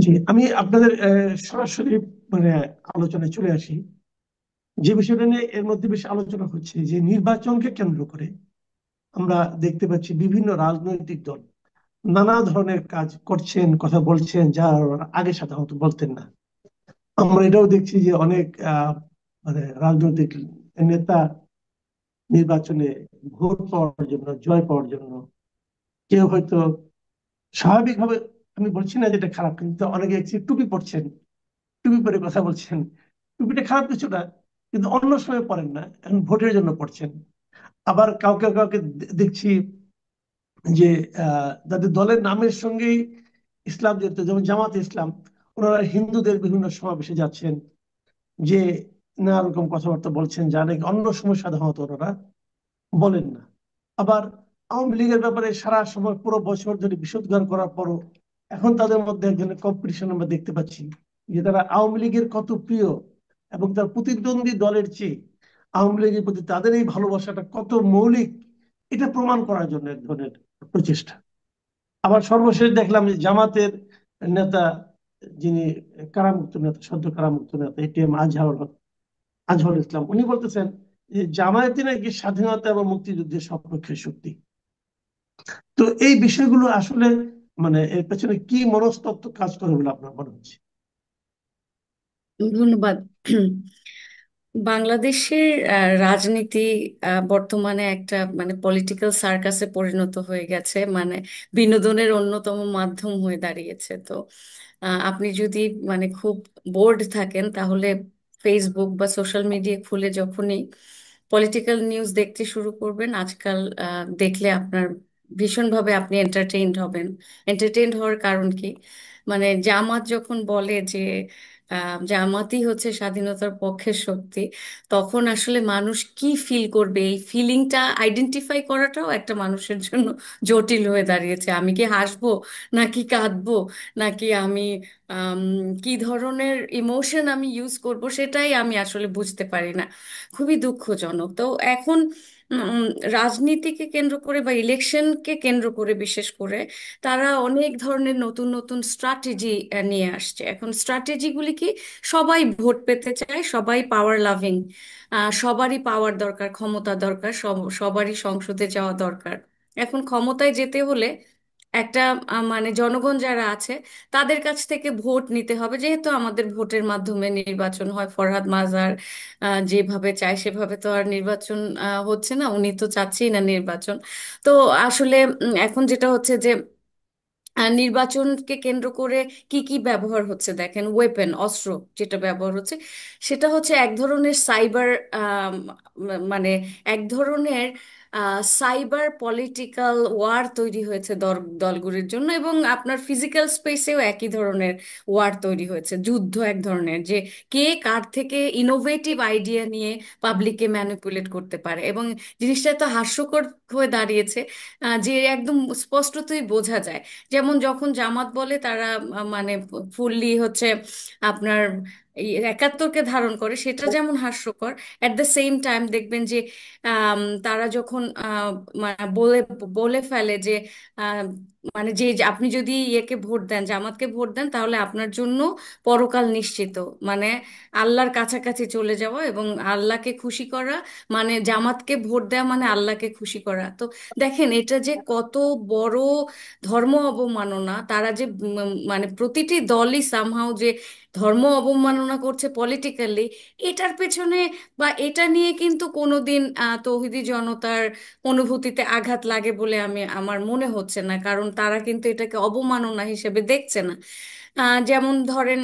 জি, আমি আপনাদের সরাসরি মানে আলোচনায় চলে আসি। যে বিষয়টা নিয়ে এর মধ্যে বেশি আলোচনা হচ্ছে যে নির্বাচনকে কেন্দ্র করে আমরা দেখতে পাচ্ছি বিভিন্ন রাজনৈতিক দল নানা ধরনের কাজ করছেন, কথা বলছেন, যা আগে সাধারণত বলতেন না। আমরা এটাও দেখছি যে অনেক মানে রাজনৈতিক নেতা নির্বাচনে ভোট পাওয়ার জন্য, জয় পাওয়ার জন্য কেউ হয়তো স্বাভাবিকভাবে, আমি বলছি না যেটা খারাপ, কিন্তু অনেকে দেখছি টুপি পরছেন, টুপি পরে কথা বলছেন। টুপিটা খারাপ কিছু না, কিন্তু অন্য সময় পড়েন না, এখন ভোটের জন্য পড়ছেন। আবার কাউকে কাউকে দেখছি যে যাদের দলের নামের সঙ্গেই ইসলাম জড়িত, যেমন জামাতে ইসলাম, ওনারা হিন্দুদের বিভিন্ন সমাবেশে যাচ্ছেন, যে নানা রকম কথাবার্তা বলছেন যা নাকি অন্য সময় সাধারণত ওনারা বলেন না। আবার আওয়ামী লীগের ব্যাপারে সারা সময় পুরো বছর ধরে বিষোদ্গার করার পরও এখন তাদের মধ্যে এক ধরনের কম্পিটিশন আমরা দেখতে পাচ্ছি, যে তারা আওয়ামী লীগের কত প্রিয় এবং তার প্রতিদ্বন্দ্বী দলের চেয়ে আওয়ামী লীগের প্রতি তাদের এই ভালোবাসাটা কত মৌলিক, এটা প্রমাণ করার জন্য এক ধরনের প্রচেষ্টা। আবার সর্বশেষ দেখলাম যে জামাতের নেতা, যিনি কারামুক্ত নেতা, সদ্য কারামুক্ত নেতা এটিএম আজহারুল ইসলাম, উনি বলতেছেন যে জামায়াতে নাকি স্বাধীনতা এবং মুক্তিযুদ্ধের সপক্ষে শক্তি। তো এই বিষয়গুলো আসলে মানে এর পেছনে কি মনস্তত্ত্ব কাজ করে বলে আপনার মনে হচ্ছে? ধন্যবাদ। বাংলাদেশের রাজনীতি বর্তমানে একটা মানে পলিটিক্যাল সার্কাসে পরিণত হয়ে গেছে, মানে বিনোদনের অন্যতম মাধ্যম হয়ে দাঁড়িয়েছে। তো আপনি যদি মানে খুব বোর্ড থাকেন তাহলে ফেসবুক বা সোশ্যাল মিডিয়া খুলে যখনই পলিটিক্যাল নিউজ দেখতে শুরু করবেন আজকাল, দেখলে আপনার ভীষণভাবে আপনি এন্টারটেইনড হবেন। এন্টারটেইনড হওয়ার কারণ কি? মানে জামাত যখন বলে যে জামাতই হচ্ছে স্বাধীনতার পক্ষের শক্তি, তখন আসলে মানুষ কি ফিল করবে, এই ফিলিংটা আইডেন্টিফাই করাটাও একটা মানুষের জন্য জটিল হয়ে দাঁড়িয়েছে। আমি কি হাসবো, নাকি কাঁদবো, নাকি আমি আম, কি ধরনের ইমোশন আমি ইউজ করব, সেটাই আমি আসলে বুঝতে পারি না। খুবই দুঃখজনক। তো এখন উম, রাজনীতিকে কেন্দ্র করে বা ইলেকশনকে কেন্দ্র করে বিশেষ করে তারা অনেক ধরনের নতুন নতুন স্ট্র্যাটেজি নিয়ে আসছে। এখন স্ট্র্যাটেজিগুলি কি? সবাই ভোট পেতে চায়, সবাই পাওয়ার লাভিং, সবারই পাওয়ার দরকার, ক্ষমতা দরকার, সবারই সংসদে যাওয়া দরকার। এখন ক্ষমতায় যেতে হলে একটা মানে জনগণ যারা আছে তাদের কাছ থেকে ভোট নিতে হবে। যেহেতু আমাদের ভোটের মাধ্যমে নির্বাচন হয়, ফরহাদ মাজার যেভাবে চায় সেভাবে তো আর নির্বাচন হচ্ছে না, উনি তো চাচ্ছেই না নির্বাচন। তো আসলে এখন যেটা হচ্ছে যে নির্বাচনকে কেন্দ্র করে কি কি ব্যবহার হচ্ছে দেখেন। ওয়েপেন, অস্ত্র যেটা ব্যবহার হচ্ছে সেটা হচ্ছে এক ধরনের সাইবার, মানে এক ধরনের সাইবার পলিটিক্যাল ওয়ার তৈরি হয়েছে দলগুলির জন্য, এবং আপনার ফিজিক্যাল স্পেসেও একই ধরনের ওয়ার তৈরি হয়েছে, যুদ্ধ এক ধরনের, যে কে কার থেকে ইনোভেটিভ আইডিয়া নিয়ে পাবলিককে ম্যানিপুলেট করতে পারে। এবং জিনিসটা তো হাস্যকর হয়ে দাঁড়িয়েছে, যে একদম স্পষ্টতই বোঝা যায়। যেমন যখন জামাত বলে তারা মানে ফুললি হচ্ছে আপনার এই একাত্তরকে ধারণ করে, সেটা যেমন হাস্যকর, অ্যাট দ্য সেম টাইম দেখবেন যে তারা যখন বলে বলে ফেলে যে আহ, মানে যে আপনি যদি ইয়েকে ভোট দেন, জামাতকে ভোট দেন, তাহলে আপনার জন্য পরকাল নিশ্চিত, মানে আল্লাহর কাছাকাছি চলে যাওয়া এবং আল্লাহকে খুশি করা, মানে জামাতকে ভোট দেওয়া মানে আল্লাহকে খুশি করা। তো দেখেন এটা যে কত বড় ধর্ম অবমাননা। তারা যে মানে প্রতিটি দলই সামহাও যে ধর্ম অবমাননা করছে পলিটিক্যালি, এটার পেছনে বা এটা নিয়ে কিন্তু কোনোদিন তৌহিদি জনতার অনুভূতিতে আঘাত লাগে বলে আমার মনে হচ্ছে না, কারণ তারা কিন্তু এটাকে অবমাননা হিসেবে দেখছে না। যেমন ধরেন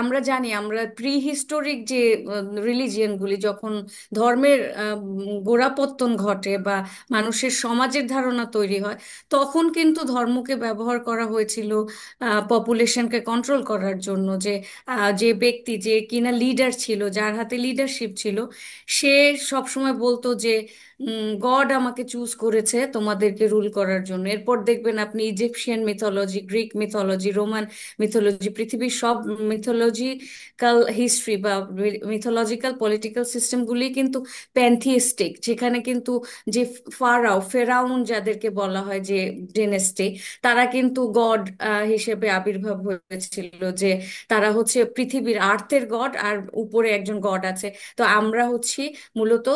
আমরা জানি, আমরা প্রি হিস্টোরিক যে রিলিজিয়নগুলি, যখন ধর্মের গোড়াপত্তন ঘটে বা মানুষের সমাজের ধারণা তৈরি হয়, তখন কিন্তু ধর্মকে ব্যবহার করা হয়েছিল পপুলেশনকে কন্ট্রোল করার জন্য। যে ব্যক্তি যে কিনা লিডার ছিল, যার হাতে লিডারশিপ ছিল, সে সবসময় বলতো যে গড আমাকে চুজ করেছে তোমাদেরকে রুল করার জন্য। এরপর দেখবেন আপনি Egyptian mythology, Greek mythology, Roman mythology, পৃথিবীর সব মিথোলজিক্যাল হিস্ট্রি বা মিথোলজিক্যাল পলিটিক্যাল সিস্টেমগুলি কিন্তু প্যান্থিস্টিক, যেখানে কিন্তু যে ফেরাউন যাদেরকে বলা হয় যে ডেনেস্টি, তারা কিন্তু গড হিসেবে আবির্ভাব হয়েছিল, যে তারা হচ্ছে পৃথিবীর আর্থের গড আর উপরে একজন গড আছে। তো আমরা হচ্ছি মূলত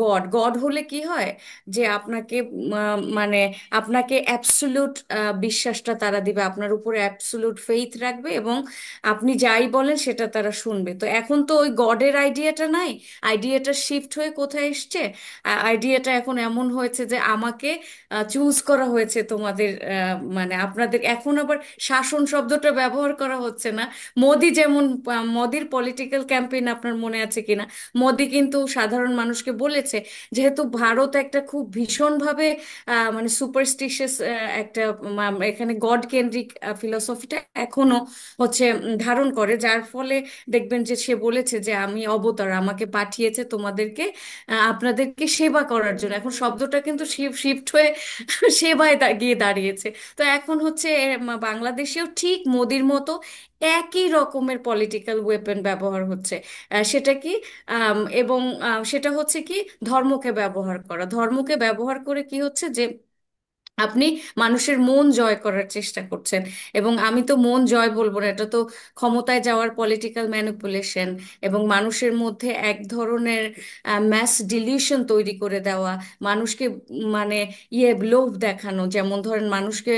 গড। গড হলে কি হয় যে আপনাকে মানে আপনাকে অ্যাবসোলিউট বিশ্বাসটা তারা দিবে, আপনার উপরে অ্যাবসোলিউট ফেইথ রাখবে, এবং আপনি যাই বলেন সেটা তারা শুনবে। তো এখন তো ওই গডের আইডিয়াটা নাই, আইডিয়াটা শিফট হয়ে কোথায় এসছে? আইডিয়াটা এখন এমন হয়েছে যে আমাকে চুজ করা হয়েছে তোমাদের, মানে আপনাদের এখন আবার শাসন শব্দটা ব্যবহার করা হচ্ছে না। মোদি যেমন, মোদির পলিটিক্যাল ক্যাম্পেইন আপনার মনে আছে কিনা, মোদি কিন্তু সাধারণ মানুষকে বলেছে, যেহেতু ভারত একটা খুব ভীষণভাবে মানে সুপারস্টিশিয়াস একটা এখানে গড কেন্দ্রিক ফিলসফিটা এখনো হচ্ছে ধারণ করে, যার ফলে দেখবেন যে সে বলেছে যে আমি অবতার, আমাকে পাঠিয়েছে তোমাদেরকে আপনাদেরকে সেবা করার জন্য। এখন শব্দটা কিন্তু শিফট হয়ে সেবায় গিয়ে দাঁড়িয়েছে। তো এখন হচ্ছে বাংলাদেশেও ঠিক মোদির মতো একই রকমের পলিটিক্যাল ওয়েপন ব্যবহার হচ্ছে। সেটা কি এবং সেটা হচ্ছে কি, ধর্মকে ব্যবহার করা। ধর্মকে ব্যবহার করে কি হচ্ছে যে আপনি মানুষের মন জয় করার চেষ্টা করছেন। এবং আমি তো মন জয় বলবো না, এটা তো ক্ষমতায় যাওয়ার পলিটিক্যাল ম্যানিপুলেশন, এবং মানুষের মধ্যে এক ধরনের ম্যাস ডিলিউশন তৈরি করে দেওয়া, মানুষকে মানে লোভ দেখানো। যেমন ধরেন মানুষকে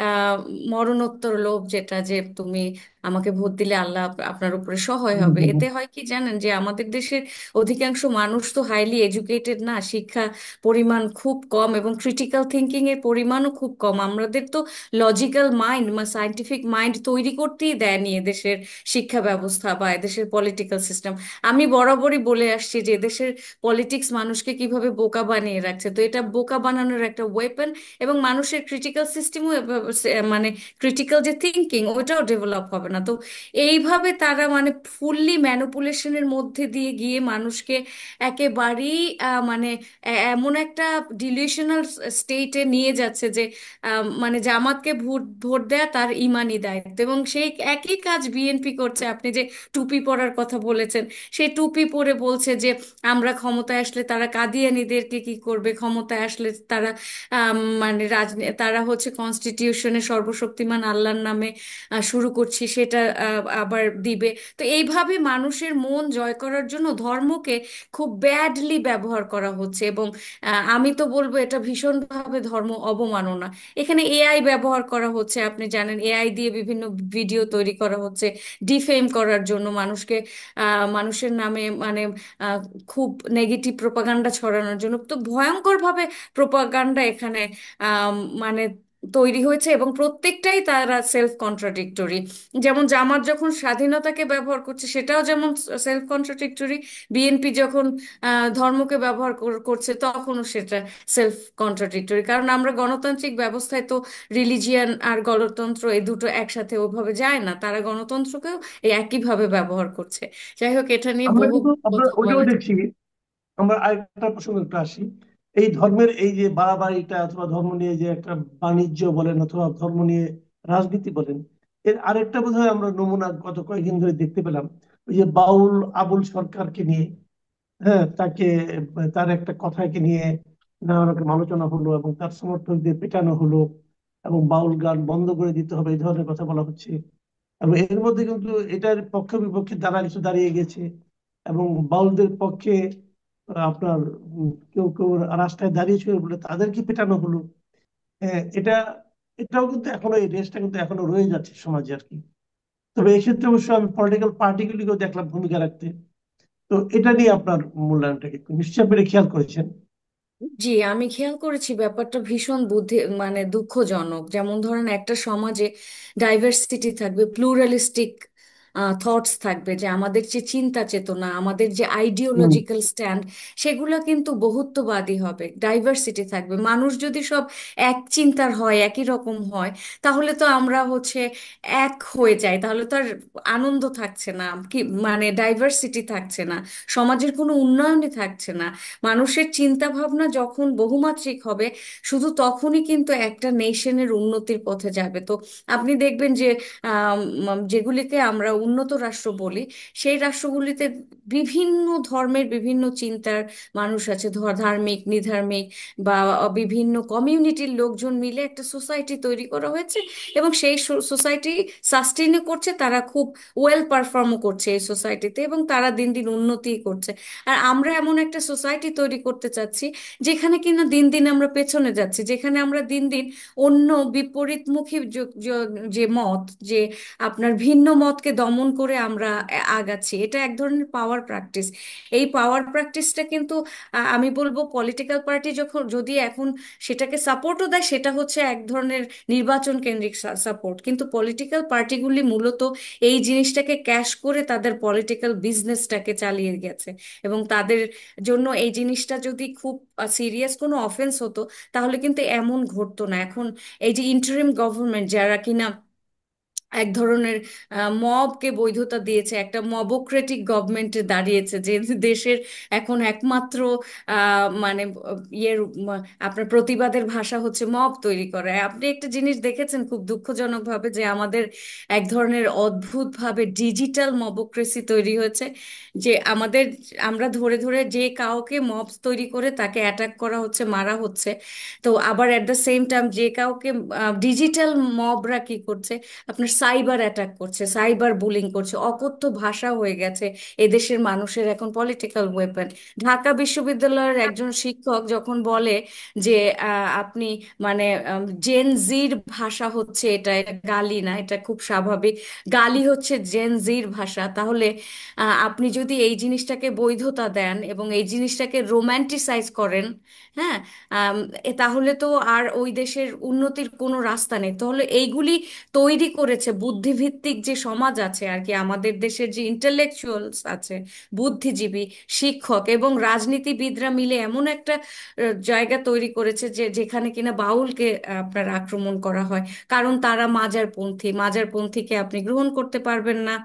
আহ মরণোত্তর লোভ, যেটা যে তুমি আমাকে ভোট দিলে আল্লাহ আপনার উপরে সহায় হুম, হবে। হুম, হুম। এতে হয় কি জানেন, যে আমাদের দেশের অধিকাংশ মানুষ তো হাইলি এডুকেটেড না, শিক্ষা পরিমাণ খুব কম, এবং ক্রিটিক্যাল থিঙ্কিং এর পরিমাণও খুব কম। আমাদের তো লজিক্যাল মাইন্ড বা সায়েন্টিফিক মাইন্ড তৈরি করতেই দেয়নি এদেশের শিক্ষা ব্যবস্থা বা এদেশের পলিটিক্যাল সিস্টেম। আমি বরাবরই বলে আসছি যে এদেশের পলিটিক্স মানুষকে কিভাবে বোকা বানিয়ে রাখছে। তো এটা বোকা বানানোর একটা ওয়েপন, এবং মানুষের ক্রিটিক্যাল সিস্টেমও মানে ক্রিটিক্যাল যে থিঙ্কিং ওইটাও ডেভেলপ হবে না। তো এইভাবে তারা মানে ফুললি ম্যানিপুলেশনের মধ্যে দিয়ে গিয়ে মানুষকে একেবারেই মানে এমন একটা ডিলিউশনাল স্টেটে নিয়ে যাচ্ছে যে মানে জামাতকে ভোট ভোট দেয়া তার ইমানি দায়িত্ব। এবং সেই একই কাজ বিএনপি করছে। আপনি যে টুপি পরার কথা বলেছেন, সেই টুপি পরে বলছে যে আমরা ক্ষমতায় আসলে তারা কাদিয়ানীদেরকে কি করবে, ক্ষমতায় আসলে তারা মানে তারা হচ্ছে কনস্টিটিউশনে সর্বশক্তিমান আল্লাহর নামে শুরু করছি সেটা আবার দিবে। তো এইভাবে মানুষের মন জয় করার জন্য ধর্মকে খুব ব্যাডলি ব্যবহার করা হচ্ছে। এবং আমি তো বলবো এটা ভীষণভাবে ধর্ম অবমাননা। এখানে এআই ব্যবহার করা হচ্ছে, আপনি জানেন এআই দিয়ে বিভিন্ন ভিডিও তৈরি করা হচ্ছে ডিফেম করার জন্য, মানুষকে মানুষের নামে মানে আহ, খুব নেগেটিভ প্রোপাগান্ডা ছড়ানোর জন্য। তো ভয়ঙ্করভাবে প্রোপাগান্ডা এখানে আম, মানে তৈরি হয়েছে, এবং প্রত্যেকটাই তারা সেলফ কন্ট্রাডিক্টরি। যেমন জামাত যখন স্বাধীনতাকে ব্যবহার করছে সেটাও যেমন সেলফ কন্ট্রাডিক্টরি, বিএনপি যখন ধর্মকে ব্যবহার করছে তখনও সেটা সেলফ কন্ট্রাডিক্টরি। কারণ আমরা গণতান্ত্রিক ব্যবস্থায় তো রিলিজিয়ান আর গণতন্ত্র এই দুটো একসাথে ওইভাবে যায় না, তারা গণতন্ত্রকেও এই একইভাবে ব্যবহার করছে। যাই হোক, এটা নিয়ে আমরা বহু কিন্তু আমরা কথা ওইটাও বলা যায়। দেখছি। আমরা আরেকটা প্রসঙ্গে একটু আসি। এই ধর্মের এই যে বাড়াবাড়িটা অথবা ধর্ম নিয়ে যে একটা বাণিজ্য বলেন অথবা ধর্ম নিয়ে রাজনীতি বলেন, এর আরেকটা বোধহয় আমরা নমুনা গত কয়েকদিন ধরে দেখতে পেলাম। ওই যে বাউল আবুল সরকারকে নিয়ে, হ্যাঁ, তাকে তার একটা কথাকে নিয়ে নানা রকম আলোচনা হলো এবং তার সমর্থকদের পেটানো হলো, এবং বাউল গান বন্ধ করে দিতে হবে এই ধরনের কথা বলা হচ্ছে। এবং এর মধ্যে কিন্তু এটার পক্ষ বিপক্ষে দ্বারা কিছু দাঁড়িয়ে গেছে, এবং বাউলদের পক্ষে আপনার কেউ কেউ রাস্তায় দাঁড়িয়েছিল বলে তাদেরকে পেটানো হলো। হ্যাঁ, এটাও কিন্তু এখনো, এই রেসটা কিন্তু এখনো রয়ে যাচ্ছে সমাজে আর কি। তবে এক্ষেত্রে অবশ্য আমি পলিটিক্যাল পার্টিগুলিকেও দেখলাম ভূমিকা রাখতে। তো এটা নিয়ে আপনার মূল্যায়নটাকে একটু নিশ্চয় আপনি খেয়াল করেছেন। জি, আমি খেয়াল করেছি ব্যাপারটা ভীষণ মানে দুঃখজনক। যেমন ধরেন একটা সমাজে ডাইভার্সিটি থাকবে, প্লুরালিস্টিক থটস থাকবে, যে আমাদের যে চিন্তা চেতনা, আমাদের যে হুম। আইডিওলজিক্যাল স্ট্যান্ড, সেগুলো কিন্তু বহুত্ববাদী হবে, ডাইভার্সিটি থাকবে। মানুষ যদি সব এক চিন্তার হয়, একই রকম হয়, তাহলে তো আমরা হচ্ছে এক হয়ে যাই, তাহলে তো আর আনন্দ থাকছে না, কি মানে ডাইভার্সিটি থাকছে না, সমাজের কোনো উন্নয়নই থাকছে না। মানুষের চিন্তা ভাবনা যখন বহুমাত্রিক হবে, শুধু তখনই কিন্তু একটা নেশনের উন্নতির পথে যাবে। তো আপনি দেখবেন যে যেগুলিকে আমরা উন্নত রাষ্ট্র বলি, সেই রাষ্ট্রগুলিতে বিভিন্ন ধর্মের বিভিন্ন চিন্তার মানুষ আছে, ধার্মিক, নিধার্মিক, বা বিভিন্ন কমিউনিটির লোকজন মিলে একটা সোসাইটি তৈরি করা হয়েছে, এবং সেই সোসাইটি সাস্টেইনও করছে, তারা খুব ওয়েল পারফর্মও করছে এই সোসাইটিতে, এবং তারা দিন দিন উন্নতি করছে। আর আমরা এমন একটা সোসাইটি তৈরি করতে চাচ্ছি যেখানে কিনা দিন দিন আমরা পেছনে যাচ্ছি, যেখানে আমরা দিন দিন অন্য বিপরীতমুখী যে মত, যে আপনার ভিন্ন মতকে দমন করে আমরা আগাচ্ছি। এটা এক ধরনের পাওয়ার প্র্যাকটিস। এই পাওয়ার প্র্যাকটিসটা কিন্তু আমি বলবো পলিটিক্যাল পার্টি যখন যদি এখন সেটাকে সাপোর্টও দেয়, সেটা হচ্ছে এক ধরনের নির্বাচন কেন্দ্রিক সাপোর্ট, কিন্তু পলিটিক্যাল পার্টিগুলি মূলত এই জিনিসটাকে ক্যাশ করে তাদের পলিটিক্যাল বিজনেসটাকে চালিয়ে গেছে। এবং তাদের জন্য এই জিনিসটা যদি খুব সিরিয়াস কোনো অফেন্স হতো, তাহলে কিন্তু এমন ঘটতো না। এখন এই যে ইন্টারিম গভর্নমেন্ট, যারা কিনা এক ধরনের মবকে বৈধতা দিয়েছে, একটা মবক্রেটিক গভর্নমেন্টে দাঁড়িয়েছে, যে দেশের এখন একমাত্র মানে ইয়ের আপনার প্রতিবাদের ভাষা হচ্ছে মব তৈরি করা। আপনি একটা জিনিস দেখেছেন খুব দুঃখজনক ভাবে, যে আমাদের এক ধরনের অদ্ভুত ভাবে ডিজিটাল মবক্রেসি তৈরি হয়েছে, যে আমাদের আমরা ধরে ধরে যে কাউকে মব তৈরি করে তাকে অ্যাটাক করা হচ্ছে, মারা হচ্ছে। তো আবার এট দ্য সেম টাইম যে কাউকে ডিজিটাল মবরা কি করছে, আপনার সাইবার অ্যাটাক করছে, সাইবার বুলিং করছে, অকথ্য ভাষা হয়ে গেছে এদেশের মানুষের এখন পলিটিক্যাল ওয়েপন। ঢাকা বিশ্ববিদ্যালয়ের একজন শিক্ষক যখন বলে যে আপনি মানে জেন জির ভাষা হচ্ছে এটা, এটা গালি না, এটা খুব স্বাভাবিক, গালি হচ্ছে জেন জির ভাষা, তাহলে আপনি যদি এই জিনিসটাকে বৈধতা দেন এবং এই জিনিসটাকে রোম্যান্টিসাইজ করেন, হ্যাঁ, আম, তাহলে তো আর ওই দেশের উন্নতির কোনো রাস্তা নেই। তাহলে এইগুলি তৈরি করেছে বুদ্ধিভিত্তিক যে সমাজ আছে আর কি, আমাদের দেশের যে ইন্টেলেকচুয়ালস আছে, বুদ্ধিজীবী, শিক্ষক এবং রাজনীতিবিদরা মিলে এমন একটা জায়গা তৈরি করেছে, যে যেখানে কিনা বাউলকে আপনার আক্রমণ করা হয়, কারণ তারা মাজারপন্থী। মাজারপন্থীকে আপনি গ্রহণ করতে পারবেন না।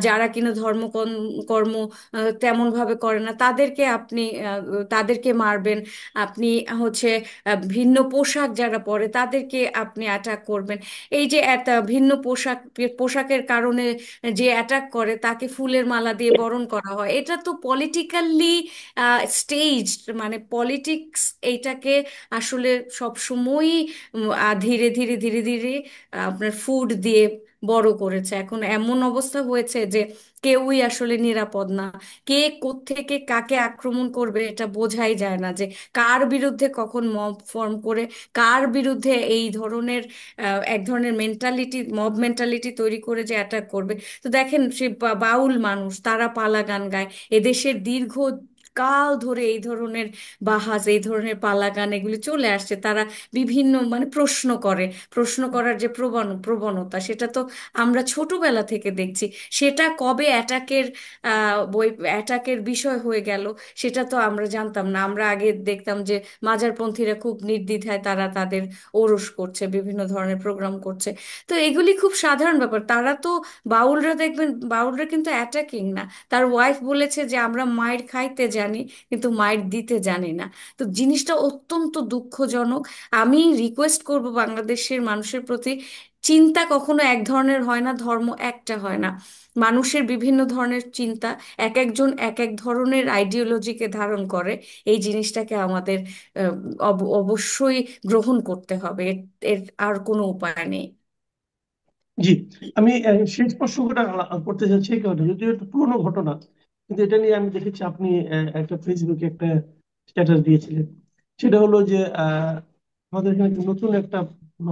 যারা কিনা ধর্ম কর্ম তেমন ভাবে করে না, তাদেরকে আপনি তাদেরকে মারবেন। আপনি হচ্ছে ভিন্ন পোশাক যারা পরে তাদেরকে আপনি অ্যাটাক করবেন। এই যে ভিন্ন পোশাকের কারণে যে অ্যাটাক করে তাকে ফুলের মালা দিয়ে বরণ করা হয়, এটা তো পলিটিক্যালি স্টেজ, মানে পলিটিক্স এইটাকে আসলে সব সময়ই ধীরে ধীরে ধীরে ধীরে আপনার ফুড দিয়ে বড় করেছে। এখন এমন অবস্থা হয়েছে যে কেউই আসলে নিরাপদ না। কে কোত্থেকে কাকে আক্রমণ করবে এটা বোঝাই যায় না, যে কার বিরুদ্ধে কখন মব ফর্ম করে কার বিরুদ্ধে এই ধরনের এক ধরনের মেন্টালিটি, মব মেন্টালিটি তৈরি করে যে অ্যাটাক করবে। তো দেখেন সে বাউল মানুষ, তারা পালা গান গায়। এদেশের দীর্ঘ কাল ধরে এই ধরনের বাহাজ, এই ধরনের পালা গান এগুলি চলে আসছে। তারা বিভিন্ন মানে প্রশ্ন করে, প্রশ্ন করার যে প্রবণতা, সেটা তো আমরা ছোটবেলা থেকে দেখছি। সেটা কবে অ্যাটাকের বিষয় হয়ে গেল, সেটা তো আমরা জানতাম না। আমরা আগে দেখতাম যে মাজারপন্থীরা খুব নির্দ্বিধায় তারা তাদের ওরস করছে, বিভিন্ন ধরনের প্রোগ্রাম করছে। তো এগুলি খুব সাধারণ ব্যাপার। তারা তো বাউলরা দেখবেন, বাউলরা কিন্তু অ্যাটাকিং না। তার ওয়াইফ বলেছে যে আমরা মায়ের খাইতে জানি কিন্তু মায়ের দিতে জানি না। তো জিনিসটা অত্যন্ত দুঃখজনক। আমি রিকোয়েস্ট করব বাংলাদেশের মানুষের প্রতি, চিন্তা কখনো এক ধরনের হয় না, ধর্ম একটা হয় না। মানুষের বিভিন্ন ধরনের চিন্তা, এক একজন এক এক ধরনের আইডিওলজিকে ধারণ করে। এই জিনিসটাকে আমাদের আহ, অবশ্যই গ্রহণ করতে হবে, এর এর আর কোনো উপায় নেই। জি, আমি শেষ প্রসঙ্গটা করতে চাচ্ছি, এই কারণে যদিও একটা পুরোনো ঘটনা, কিন্তু এটা নিয়ে আমি দেখেছি আপনি একটা ফেসবুকে একটা স্ট্যাটাস দিয়েছিলেন। সেটা হলো যে আমাদের এখানে একটা নতুন একটা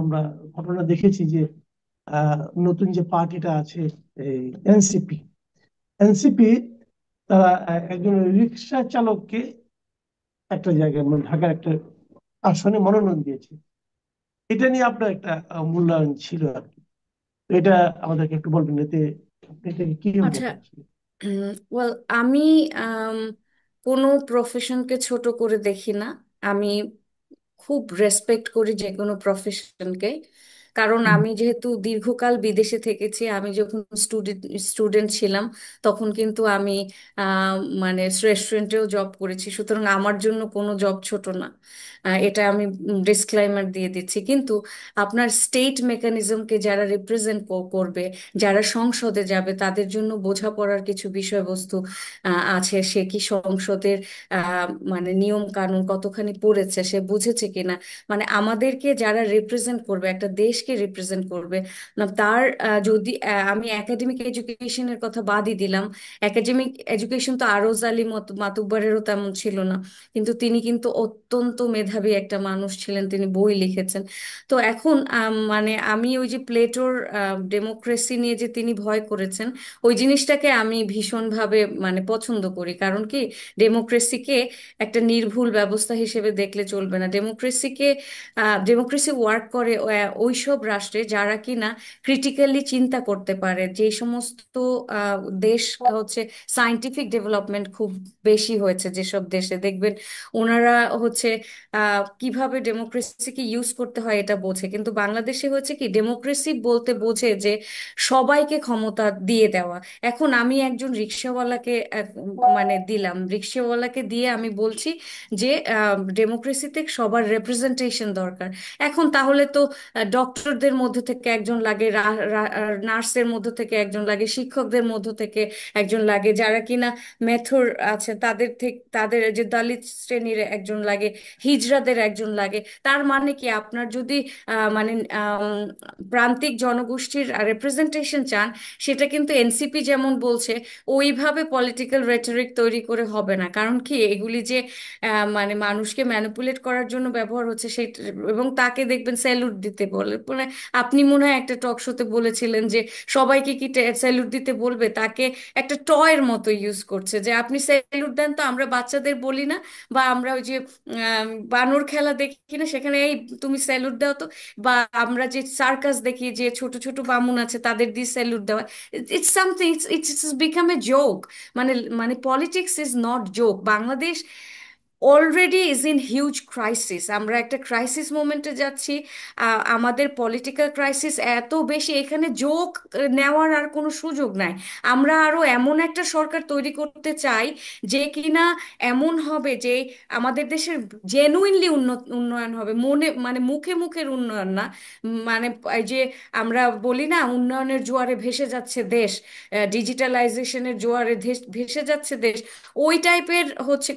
আমরা ঘটনা দেখেছি যে আহ, নতুন যে পার্টিটা আছে, এই এনসিপি, এনসিপি তারা একজন রিক্সা চালককে একটা জায়গায় মানে ঢাকার একটা আসনে মনোনয়ন দিয়েছে। এটা নিয়ে আপনার একটা মূল্যায়ন ছিল আর কি। তো এটা আমাদেরকে একটু বলবেন, এতে আপনি এটাকে কিভাবে আচ্ছা, দেখেন আসলে? ওয়েল আমি আম, কোনো প্রফেশনকে ছোট করে দেখি না। আমি খুব রেসপেক্ট করি যে কোনো প্রফেশনকে। কারণ হুম, আমি যেহেতু দীর্ঘকাল বিদেশে থেকেছি, আমি যখন স্টুডেন্ট ছিলাম তখন কিন্তু আমি আহ, মানে রেস্টুরেন্টেও জব করেছি, সুতরাং আমার জন্য কোনো জব ছোট না। এটা আমি ডিসক্লাইমার দিয়ে দিচ্ছি। কিন্তু আপনার স্টেট মেকানিজমকে যারা রিপ্রেজেন্ট করবে, যারা সংসদে যাবে, তাদের জন্য বোঝাপড়ার কিছু বিষয়বস্তু আছে। সে কি সংসদের মানে নিয়ম কানুন কতখানি পড়েছে, সে বুঝেছে কিনা, মানে আমাদেরকে যারা রিপ্রেজেন্ট করবে, একটা দেশকে রিপ্রেজেন্ট করবে না, তার যদি আমি একাডেমিক এডুকেশনের কথা বাদই দিলাম। একাডেমিক এডুকেশন তো আরজ আলী মাতুব্বরেরও তেমন ছিল না, কিন্তু তিনি কিন্তু অত্যন্ত মেধাবী একটা মানুষ ছিলেন, তিনি বই লিখেছেন। তো এখন মানে আমি ওই যে প্লেটোর ডেমোক্রেসি নিয়ে যে তিনি ভয় করেছেন, ওই জিনিসটাকে আমি ভীষণভাবে মানে পছন্দ করি। কারণ কি, ডেমোক্রেসিকে একটা নির্ভুল ব্যবস্থা হিসেবে দেখলে চলবে না। ডেমোক্রেসি ওয়ার্ক করে ওইসব রাষ্ট্রে যারা কিনা ক্রিটিক্যালি চিন্তা করতে পারে। যে সমস্ত দেশ হচ্ছে সায়েন্টিফিক ডেভেলপমেন্ট খুব বেশি হয়েছে, যেসব দেশে দেখবেন ওনারা হচ্ছে কিভাবে ডেমোক্রেসিকে ইউজ করতে হয় এটা বোঝে। কিন্তু বাংলাদেশে হচ্ছে কি, ডেমোক্রেসি বলতে বোঝে যে সবাইকে ক্ষমতা দিয়ে দেওয়া। এখন আমি একজন রিক্সাওয়ালাকে মানে দিলাম, রিক্সাওয়ালাকে দিয়ে আমি বলছি যে ডেমোক্রেসিতে সবার রেপ্রেজেন্টেশন দরকার। এখন তাহলে তো ডক্টরদের মধ্যে থেকে একজন লাগে, নার্সের মধ্যে থেকে একজন লাগে, শিক্ষকদের মধ্য থেকে একজন লাগে, যারা কিনা মেথর আছে তাদের থেকে, তাদের যে দলিত শ্রেণীর একজন লাগে, হিজড়াদের একজন লাগে। তার মানে কি, আপনার যদি মানে প্রান্তিক জনগোষ্ঠীর রেপ্রেজেন্টেশন চান, সেটা কিন্তু এনসিপি যেমন বলছে ওইভাবে পলিটিক্যাল রেটরিক তৈরি করে হবে না। কারণ কি, এগুলি যে মানে মানুষকে ম্যানিপুলেট করার জন্য ব্যবহার হচ্ছে সেই, এবং তাকে দেখবেন স্যালুট দিতে বলে, মানে আপনি মনে হয় একটা টক শোতে বলেছিলেন যে সবাইকে কি স্যালুট দিতে বলবে, তাকে একটা টয়ের মতো ইউজ করছে, যে আপনি স্যালুট দেন তো আমরা বাচ্চাদের বলি না, বা আমরা ওই যে বানর খেলা দেখি না, সেখানে এই তুমি স্যালুট দাও তো, বা আমরা যে সার্কাস দেখি যে ছোট ছোট বামুন আছে তাদের দিয়ে স্যালুট দেওয়া, it's something, it's become a joke. মানে মানে politics is not joke. Bangladesh already is in huge crisis, আমরা একটা ক্রাইসিস মোমেন্টে যাচ্ছি। আমাদের পলিটিক্যাল ক্রাইসিস এত বেশি, এখানে যোগ নেওয়ার আর কোনো সুযোগ নাই। আমরা আরো এমন একটা সরকার তৈরি করতে চাই যে কিনা এমন হবে যে আমাদের দেশের জেনুইনলি উন্নয়ন হবে, মনে মানে মুখে মুখের উন্নয়ন না। মানে এই যে আমরা বলি না, উন্নয়নের জোয়ারে ভেসে যাচ্ছে দেশ, ডিজিটালাইজেশনের জোয়ারে ভেসে যাচ্ছে দেশ, ওই টাইপের হচ্ছে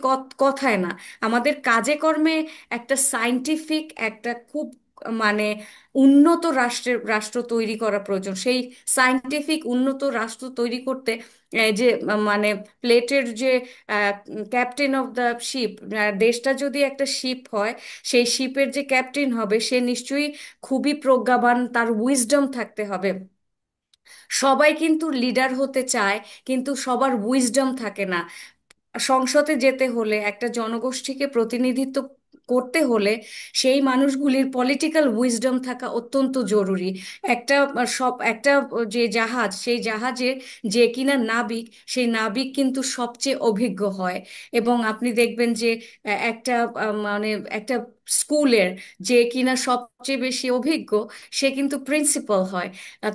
কথায় না, আমাদের কাজে কর্মে একটা সাইন্টিফিক, একটা খুব মানে উন্নত রাষ্ট্র তৈরি করা প্রয়োজন। সেই সাইন্টিফিক উন্নত রাষ্ট্র তৈরি করতে যে মানে প্লেটের যে ক্যাপ্টেন অফ দ্য শিপ, দেশটা যদি একটা শিপ হয়, সেই শিপের যে ক্যাপ্টেন হবে সে নিশ্চয়ই খুবই প্রজ্ঞাবান, তার উইজডম থাকতে হবে। সবাই কিন্তু লিডার হতে চায়, কিন্তু সবার উইজডম থাকে না। সংসদে যেতে হলে, একটা জনগোষ্ঠীকে প্রতিনিধিত্ব করতে হলে, সেই মানুষগুলির পলিটিক্যাল উইজডম থাকা অত্যন্ত জরুরি। একটা যে জাহাজ, সেই জাহাজে যে কিনা নাবিক, সেই নাবিক কিন্তু সবচেয়ে অভিজ্ঞ হয়। এবং আপনি দেখবেন যে একটা মানে একটা স্কুলের যে কিনা সবচেয়ে বেশি অভিজ্ঞ, সে কিন্তু প্রিন্সিপাল হয়।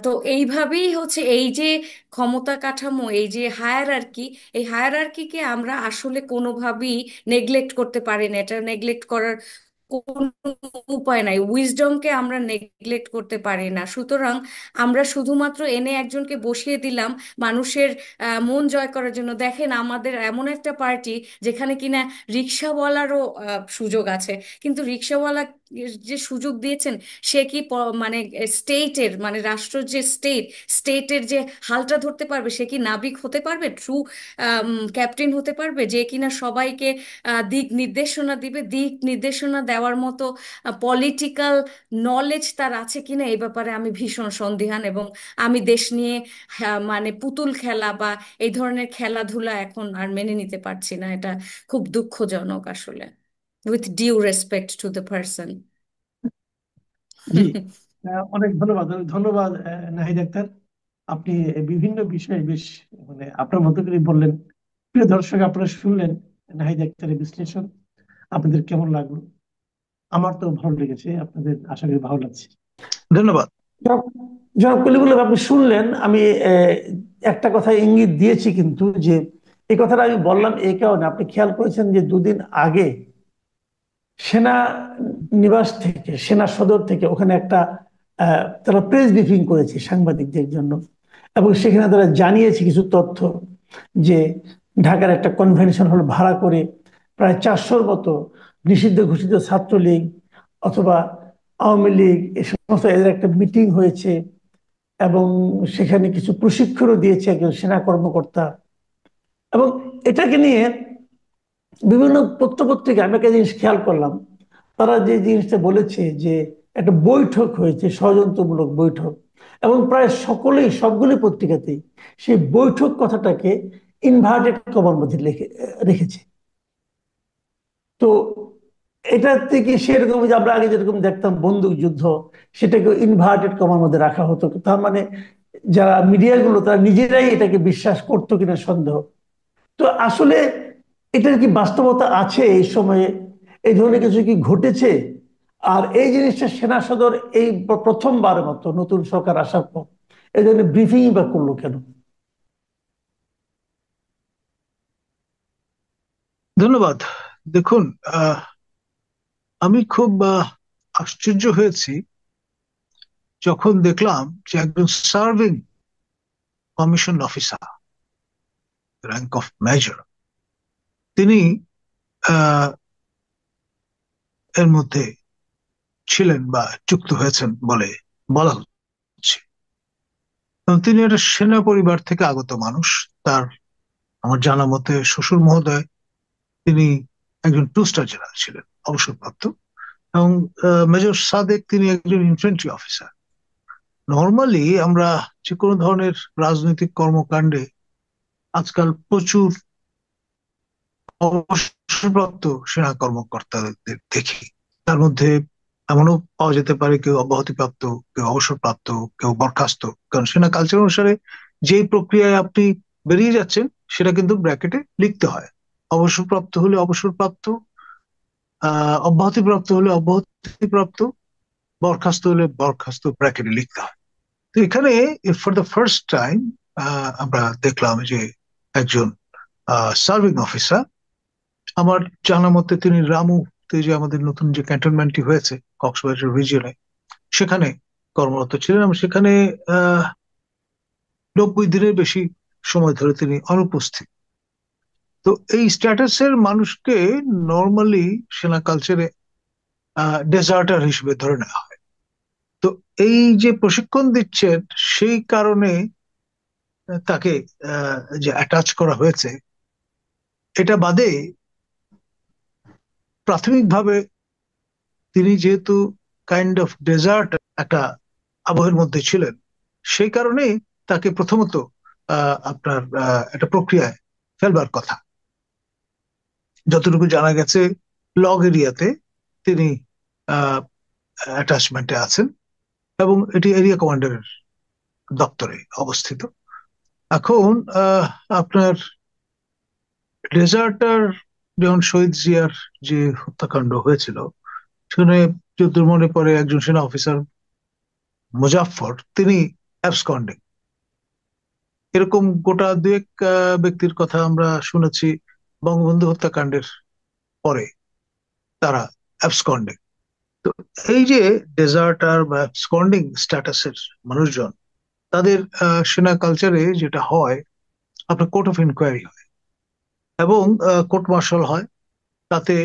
তো এইভাবেই হচ্ছে এই যে ক্ষমতা কাঠামো, এই যে হায়ারার্কি, এই হায়ারার্কিকে আমরা আসলে কোনোভাবেই নেগলেক্ট করতে পারি না। এটা নেগলেক্ট করার কোনো উপায় নাই, উইজডমকে আমরা নেগলেক্ট করতে পারি না। সুতরাং আমরা শুধুমাত্র এনে একজনকে বসিয়ে দিলাম মানুষের মন জয় করার জন্য। দেখেন, আমাদের এমন একটা পার্টি যেখানে কিনা রিক্সাওয়ালারও সুযোগ আছে, কিন্তু রিক্সাওয়ালা যে সুযোগ দিয়েছেন, সে কি মানে স্টেটের, মানে রাষ্ট্র যে স্টেটের যে হালটা ধরতে পারবে? সে কি নাবিক হতে পারবে, ট্রু ক্যাপ্টেন হতে পারবে, যে কিনা সবাইকে দিক নির্দেশনা দিবে? দিক নির্দেশনা দেওয়ার মতো পলিটিক্যাল নলেজ তার আছে কিনা, এই ব্যাপারে আমি ভীষণ সন্দিহান। এবং আমি দেশ নিয়ে মানে পুতুল খেলা বা এই ধরনের খেলাধুলা এখন আর মেনে নিতে পারছি না। এটা খুব দুঃখজনক আসলে, with due respect to the person. জি, অনেক ধন্যবাদ, অনেক ধন্যবাদ নাহিদ আক্তার। আপনি বিভিন্ন বিষয়ে বেশ মানে আপনার মতো করে বললেন। প্রিয় দর্শক, আপনারা শুনলেন নাহিদ আক্তারের বিশ্লেষণ। আপনাদের কেমন লাগলো? আমার তো ভালো লেগেছে, আপনাদের আশা করি ভালো লাগছে। ধন্যবাদ। জনাব জনাব কলিমুল্লাহ, আপনি শুনলেন, আমি একটা কথা ইঙ্গিত দিয়েছি কিন্তু, যে এই কথাটা আমি বললাম এই কারণে, আপনি খেয়াল করেছেন যে দুদিন আগে সেনা নিবাস থেকে, সেনা সদর থেকে ওখানে একটা তারা প্রেস ব্রিফিং করেছে সাংবাদিকদের জন্য, এবং সেখানে তারা জানিয়েছে কিছু তথ্য, যে ঢাকার একটা কনভেনশন হল ভাড়া করে প্রায় 400-র মতো নিষিদ্ধ ঘোষিত ছাত্রলীগ অথবা আওয়ামী লীগ এ সমস্ত এদের একটা মিটিং হয়েছে, এবং সেখানে কিছু প্রশিক্ষণও দিয়েছে একজন সেনা কর্মকর্তা। এবং এটাকে নিয়ে বিভিন্ন পত্রপত্রিকা আমি একটা জিনিস খেয়াল করলাম, তারা যে জিনিসটা বলেছে যে একটা বৈঠক হয়েছে, ষড়যন্ত্রমূলক বৈঠক, এবং প্রায় সকলেই, সবগুলি পত্রিকাতেই সেই বৈঠক কথাটাকে ইনভার্টেড কমার মধ্যে রেখেছে। তো এটা থেকে সেরকম, যে আমরা আগে যেরকম দেখতাম বন্দুক যুদ্ধ, সেটাকে ইনভার্টেড কমার মধ্যে রাখা হতো। তার মানে যারা মিডিয়াগুলো তারা নিজেরাই এটাকে বিশ্বাস করতো কিনা সন্দেহ। তো আসলে এটার কি বাস্তবতা আছে? এই সময়ে এই ধরনের কিছু কি ঘটেছে? আর এই জিনিসটা সেনা সদর এই প্রথমবার মতো নতুন সরকার আসার পর এই ধরনের ব্রিফিং বা করলো কেন? ধন্যবাদ। দেখুন, আমি খুব আশ্চর্য হয়েছি যখন দেখলাম যে একজন serving commission officer, rank of major, তিনি আহ, এর মধ্যে ছিলেন বা যুক্ত হয়েছেন বলে বলা হচ্ছে। এবং তিনি একটা সেনা পরিবার থেকে আগত মানুষ। তার, আমার জানা মতে, শ্বশুর মহোদয় তিনি একজন 2 স্টার জেনারেল ছিলেন, অবসরপ্রাপ্ত। এবং মেজর সাদেক তিনি একজন ইনফ্যান্ট্রি অফিসার। নর্মালি আমরা যে কোনো ধরনের রাজনৈতিক কর্মকাণ্ডে আজকাল প্রচুর অবসরপ্রাপ্ত সেনা কর্মকর্তাদের দেখি। তার মধ্যে এমনও পাওয়া যেতে পারে কেউ অব্যাহতিপ্রাপ্ত, কেউ অবসরপ্রাপ্ত, কেউ বরখাস্ত। কারণ সেনা কালচার অনুসারে যেই প্রক্রিয়ায় আপনি বেরিয়ে যাচ্ছেন সেটা কিন্তু ব্র্যাকেটে লিখতে হয়। অবসরপ্রাপ্ত হলে অবসরপ্রাপ্ত, অব্যাহতিপ্রাপ্ত হলে অব্যাহতিপ্রাপ্ত, বরখাস্ত হলে বরখাস্ত, ব্র্যাকেটে লিখতে হয়। তো এখানে ফর দ্য ফার্স্ট টাইম আমরা দেখলাম যে একজন সার্ভিং অফিসার, আমার জানা মতে তিনি রামুতে, যে আমাদের নতুন যে ক্যান্টনমেন্টটি হয়েছে কক্সবাজার রিজিয়নে, সেখানে কর্মরত ছিলেন। এবং সেখানে 90 দিনের বেশি সময় ধরে তিনি অনুপস্থিত। তো এই স্ট্যাটাসের মানুষকে নর্মালি সেনা কালচারে ডেজার্টার হিসেবে ধরে নেওয়া হয়। তো এই যে প্রশিক্ষণ দিচ্ছেন, সেই কারণে তাকে যে অ্যাটাচ করা হয়েছে, এটা বাদে প্রাথমিকভাবে তিনি যেহেতু কাইন্ড অফ ডেজার্ট একটা আবহের মধ্যে ছিলেন, সেই কারণেই তাকে প্রথমত আপনার একটা প্রক্রিয়ায় ফেলবার কথা। যতটুকু জানা গেছে, লগ এরিয়াতে তিনি অ্যাটাচমেন্টে আছেন এবং এটি এরিয়া কমান্ডারের দপ্তরে অবস্থিত। এখন আপনার ডেজার্টার, যেমন শহীদ জিয়ার যে হত্যাকাণ্ড হয়েছিল, সেখানে যদ্দূর মনে পড়ে একজন সেনা অফিসার মুজাফফর তিনি অ্যাবসকন্ডিং। এরকম গোটা দুয়েক ব্যক্তির কথা আমরা শুনেছি বঙ্গবন্ধু হত্যাকাণ্ডের পরে তারা অ্যাবসকন্ডিং। তো এই যে ডেজার্টার বা অ্যাবসকন্ডিং স্ট্যাটাসের মানুষজন, তাদের সেনা কালচারে যেটা হয়, আপনার কোর্ট অফ ইনকোয়ারি হয় এবং কোর্ট মার্শাল হয়। তাতে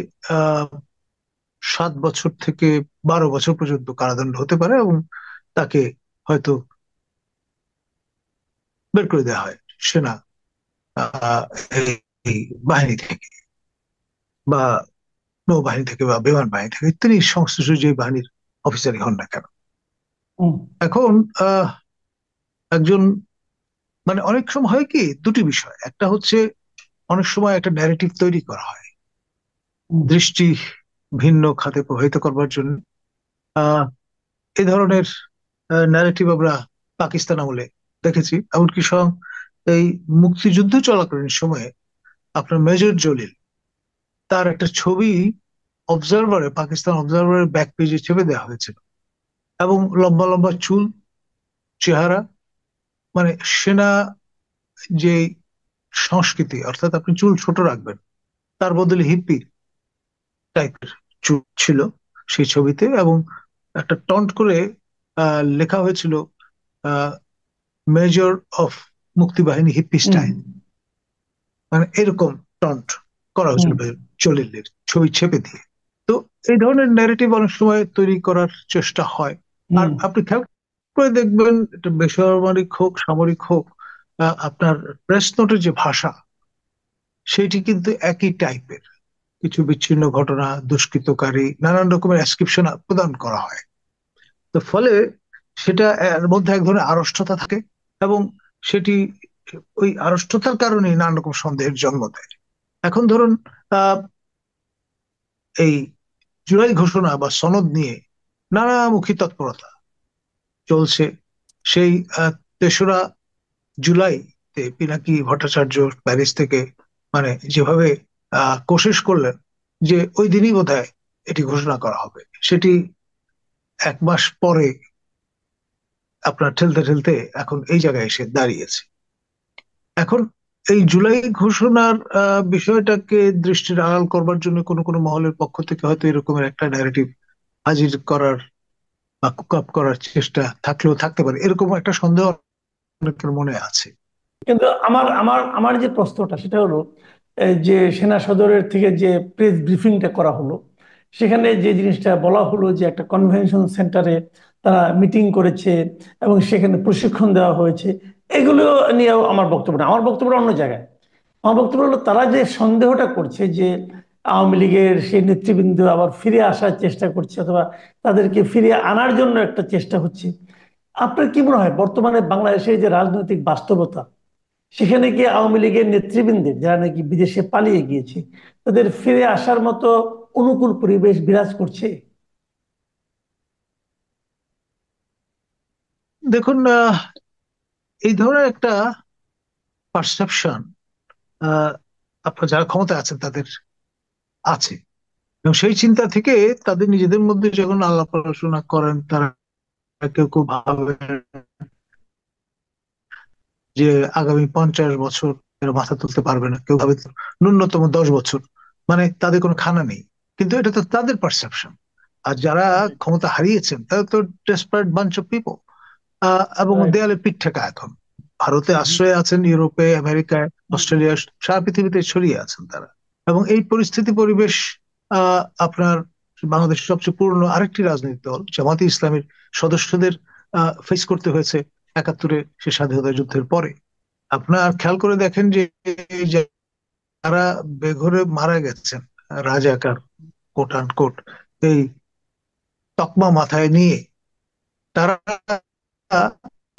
7 বছর থেকে 12 বছর পর্যন্ত কারাদণ্ড হতে পারে এবং তাকে হয়তো বের করে দেওয়া হয় সেনা আহ, এই বাহিনী থেকে বা নৌবাহিনী থেকে বা বিমান বাহিনী থেকে, তিনি সংশ্লিষ্ট যে বাহিনীর অফিসারই হন না কেন। এখন একজন, মানে অনেক সময় হয় কি, দুটি বিষয়। একটা হচ্ছে অনেক সময় একটা ন্যারেটিভ তৈরি করা হয় দৃষ্টি ভিন্ন খাতে প্রভাবিত করবার জন্য। আহ এই ধরনের ন্যারেটিভ আমরা পাকিস্তান আমলে দেখেছি। এমনকি এই মুক্তিযুদ্ধ চলাকালীন সময়ে আপনার মেজর জলিল, তার একটা ছবি পাকিস্তান অবজারভারের ব্যাক পেজে চেপে দেওয়া হয়েছিল, এবং লম্বা লম্বা চুল, চেহারা, মানে সেনা যে সংস্কৃতি, অর্থাৎ আপনি চুল ছোট রাখবেন, তার বদলে হিপ্পি টাইপের চুল ছিল সেই ছবিতে, এবং একটা টন্ট করে লেখা হয়েছিল major of Mukti Bahini hippie hmm style, মানে এরকম টন্ট করা হয়েছিল হুম জলিলের ছবি ছেপে দিয়ে। তো এই ধরনের ন্যারেটিভ অনেক সময় তৈরি করার চেষ্টা হয়। আর হুম আপনি খেয়াল করে দেখবেন, এটা বেসামরিক হোক সামরিক হোক, আপনার প্রেস নোটের যে ভাষা, সেটি কিন্তু একই টাইপের। কিছু বিচ্ছিন্ন ঘটনা, দুষ্কৃতকারী, নানান রকমের ডেসক্রিপশন প্রদান করা হয়। তো ফলে সেটা এর মধ্যে এক ধরনের আড়ষ্টতা থাকে, এবং সেটি ওই আড়ষ্টতার কারণে নানা রকম সন্দেহের জন্ম দেয়। এখন ধরুন, আহ এই জুলাই ঘোষণা বা সনদ নিয়ে নানামুখী তৎপরতা চলছে। সেই ৩রা জুলাইতে পিনাকি ভট্টাচার্য প্যারিস থেকে মানে যেভাবে কোशिশ করলেন যে ওই দিনই বোধহয় এটি ঘোষণা করা হবে, সেটি 1 মাস পরে আপনার ঠেলতে ঠেলতে এখন এই জায়গায় এসে দাঁড়িয়েছে। এখন এই জুলাই ঘোষণার বিষয়টাকে দৃষ্টির আড়াল করবার জন্য কোনো কোনো মহলের পক্ষ থেকে হয়তো এরকমের একটা ন্যারেটিভ হাজির করার বা কুক আপ করার চেষ্টা থাকলেও থাকতে পারে, এরকম একটা সন্দেহ অনেকের মনে আছে। কিন্তু আমার আমার আমার যে প্রশ্নটা সেটা হলো, এই যে সেনা সদরের থেকে যে প্রেস ব্রিফিংটা করা হলো, সেখানে যে জিনিসটা বলা হলো যে একটা কনভেনশন সেন্টারে তারা মিটিং করেছে এবং সেখানে প্রশিক্ষণ দেওয়া হয়েছে, এগুলো নিয়েও আমার বক্তব্য না, আমার বক্তব্য অন্য জায়গায়। আমার বক্তব্য হলো তারা যে সন্দেহটা করছে যে আওয়ামী লীগের সেই নেতৃবৃন্দ আবার ফিরে আসার চেষ্টা করছে অথবা তাদেরকে ফিরিয়ে আনার জন্য একটা চেষ্টা হচ্ছে। আপনার কি মনে হয় বর্তমানে বাংলাদেশের যে রাজনৈতিক বাস্তবতা, সেখানে কি আওয়ামী লীগের নেতৃবৃন্দের যারা নাকি বিদেশে পালিয়ে গিয়েছে তাদের ফিরে আসার মতো অনুকূল পরিবেশ বিরাজ করছে? দেখুন, এই ধরনের একটা পারসেপশন আপনার যারা ক্ষমতায় আছেন তাদের আছে, এবং সেই চিন্তা থেকে তাদের নিজেদের মধ্যে যখন আলাপ আলোচনা করেন, তারা কেউ কেউ ভাবে যে আগামী 50 বছর এরা মাথা তুলতে পারবে না, কেউ ভাবে ন্যূনতম 10 বছর, মানে তাদের কোনো খানা নেই। কিন্তু এটা তো তাদের পারসেপশন। আর যারা ক্ষমতা হারিয়েছেন তারা তো ডেসপারেট বাঞ্চ অফ পিপল, এবং রাইট। দেয়ালে পিঠ ঠেকা এখন। ভারতে আশ্রয়ে আছেন, ইউরোপে, আমেরিকায়, অস্ট্রেলিয়া, সারা পৃথিবীতে ছড়িয়ে আছেন তারা। এবং এই পরিস্থিতি পরিবেশ আপনার বাংলাদেশের সবচেয়ে পুরনো আরেকটি রাজনৈতিক দল জামাতে ইসলামের সদস্যদের ফেস করতে হয়েছে 71-এ সে স্বাধীনতা যুদ্ধের পরে। আপনার খেয়াল করে দেখেন যে যারা বেঘরে মারা গেছেন, রাজাকার কোট আনকোট, এই তকমা মাথায় নিয়ে, তারা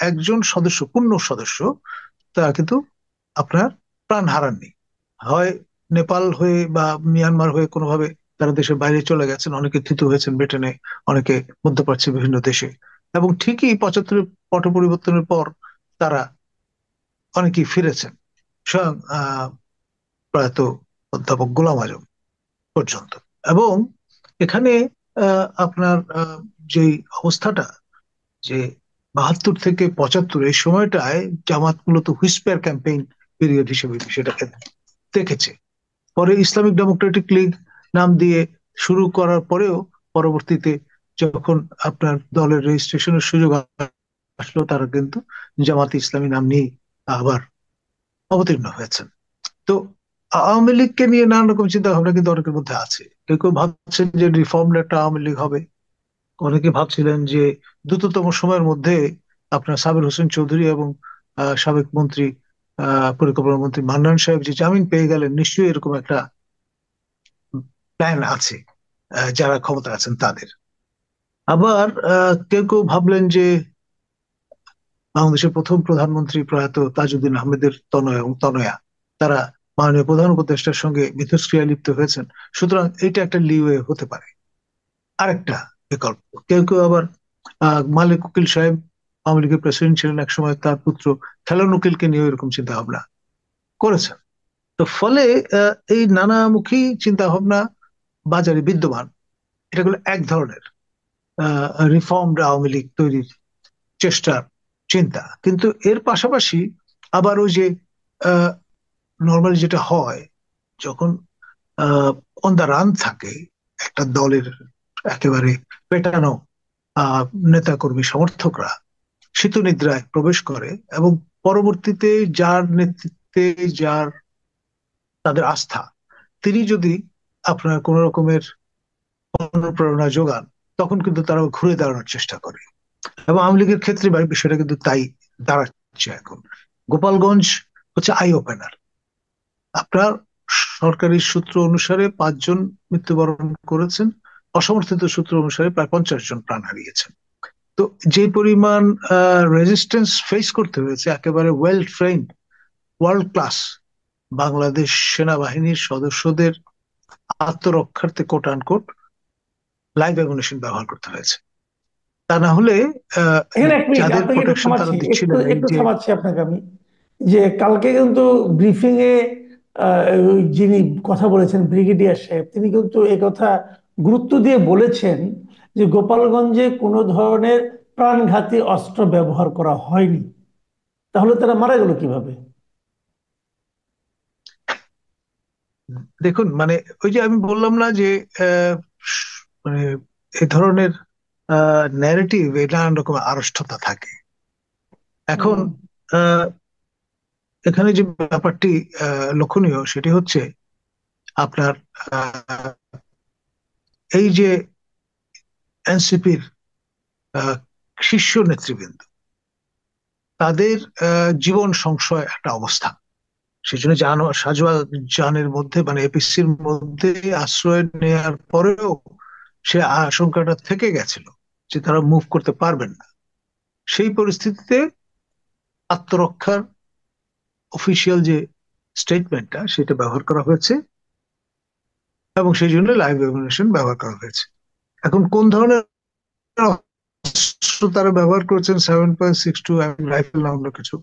একজন সদস্য, পূর্ণ সদস্য, তারা কিন্তু আপনার প্রাণ হারাননি। হয় নেপাল হয়ে বা মিয়ানমার হয়ে কোনোভাবে তারা দেশের বাইরে চলে গেছেন, অনেকে থিত হয়েছেন ব্রিটেনে, অনেকে মধ্যপ্রাচ্যের বিভিন্ন দেশে। এবং ঠিকই 75-এর পট পরিবর্তনের পর তারা অনেকেই ফিরেছেন, স্বয়ং প্রয়াত অধ্যাপক গোলাম আজম পর্যন্ত। এবং এখানে আপনার যেই অবস্থাটা, যে 72 থেকে 75 এই সময়টায় জামাত মূলত হুইসপার ক্যাম্পেইন পিরিয়ড হিসেবে সেটাকে দেখেছে। পরে ইসলামিক ডেমোক্রেটিক লীগ নাম দিয়ে শুরু করার পরেও পরবর্তীতে যখন আপনার দলের রেজিস্ট্রেশনের সুযোগ আসলো, তারা কিন্তু জামাতে ইসলামী নাম নিয়ে আবার অবতীর্ণ হয়েছেন। তো আওয়ামী লীগকে নিয়ে নানা রকম চিন্তা ভাবনা কিন্তু অনেকের মধ্যে আছে। কেউ কেউ ভাবছেন যে রিফর্মড একটা আওয়ামী লীগ হবে, অনেকে ভাবছিলেন যে দ্রুততম সময়ের মধ্যে আপনার সাবির হোসেন চৌধুরী এবং সাবেক মন্ত্রী পরিকল্পনা মন্ত্রী মান্নান সাহেব যে জামিন পেয়ে গেলেন, নিশ্চয়ই এরকম একটা প্ল্যান আছে যারা ক্ষমতা আছেন তাদের। আবার কেউ কেউ ভাবলেন যে বাংলাদেশের প্রথম প্রধানমন্ত্রী প্রয়াত তাজউদ্দিন আহমেদের তনয় এবং তনয়া, তারা মাননীয় প্রধান উপদেষ্টার সঙ্গে মিথস্ক্রিয়ায় লিপ্ত হয়েছেন, সুতরাং এটা একটা লিওয়ে হতে পারে। আরেকটা বিকল্প। কেউ কেউ আবার মালিক উকিল সাহেব আওয়ামী লীগের প্রেসিডেন্ট ছিলেন একসময়, তার পুত্র খেলান উকিলকে নিয়ে এরকম চিন্তা ভাবনা করেছেন। তো ফলে এই নানামুখী চিন্তা ভাবনা বাজারে বিদ্যমান। এটাগুলো এক ধরনের রিফর্মড আওয়ামী লীগ তৈরির চেষ্টার চিন্তা। কিন্তু এর পাশাপাশি আবার ওই যে নর্মালি যেটা হয় যখন অন দ্য রান থাকে একটা দলের একেবারে পেটানো নেতাকর্মী সমর্থকরা শীতনিদ্রায় প্রবেশ করে এবং পরবর্তীতে যার নেতৃত্বে যার তাদের আস্থা, তিনি যদি আপনার কোন রকমের অনুপ্রেরণা যোগান, তখন কিন্তু তারা ঘুরে দাঁড়ানোর চেষ্টা করে। এবং আওয়ামী লীগের ক্ষেত্রে বিষয়টা কিন্তু তাই দাঁড়াচ্ছে এখন। গোপালগঞ্জ হচ্ছে আই ওপেনার। আপনার সরকারি সূত্র অনুসারে 5 জন মৃত্যুবরণ করেছেন, অসমর্থিত সূত্র অনুসারে প্রায় 50 জন প্রাণ হারিয়েছেন। তো যে পরিমাণ রেজিস্ট্যান্স ফেস করতে হয়েছে একেবারে well trend world class Bangladesh সেনাবাহিনীর সদস্যদের আত্মরক্ষার্থে কোট আনকোট লাইভ অ্যামুনিশন ব্যবহার করতে হয়েছে। তা না হলে এখানে এক মিনিট যাদের আপনাকে একটু প্রোটেকশন তারা থামাচ্ছি, দিচ্ছিলেন, এই একটু যে থামাচ্ছি আপনাকে আমি, যে কালকে কিন্তু ব্রিফিং এ যিনি কথা বলেছেন ব্রিগেডিয়ার সাহেব, তিনি কিন্তু কথা গুরুত্ব দিয়ে বলেছেন যে গোপালগঞ্জে কোনো ধরনের প্রাণঘাতী অস্ত্র ব্যবহার করা হয়নি। তাহলে তারা মারা গেল কিভাবে? দেখুন, মানে ওই যে আমি বললাম না যে মানে এ ধরনের ন্যারেটিভ নানান রকম আড়ষ্টতা থাকে। এখন আহ, এখানে যে ব্যাপারটি লক্ষণীয় সেটি হচ্ছে আপনার এই যে এনসিপির শীর্ষ নেতৃবৃন্দ, তাদের জীবন সংশয় একটা অবস্থা। সেই জন্য সাজোয়া জানের মধ্যে মানে এপিসির মধ্যে আশ্রয় নেওয়ার পরেও সে আশঙ্কাটা থেকে গেছিল যে তারা মুভ করতে পারবেন না। সেই পরিস্থিতিতে আত্মরক্ষার অফিসিয়াল যে স্টেটমেন্টটা সেটা ব্যবহার করা হয়েছে এবং সেই জন্য লাইভ অ্যামুনিশন ব্যবহার করা হয়েছে। এখন কোন ধরনের অস্ত্র তারা ব্যবহার করেছেন, 7.62 রাইফেল না অন্য কিছু,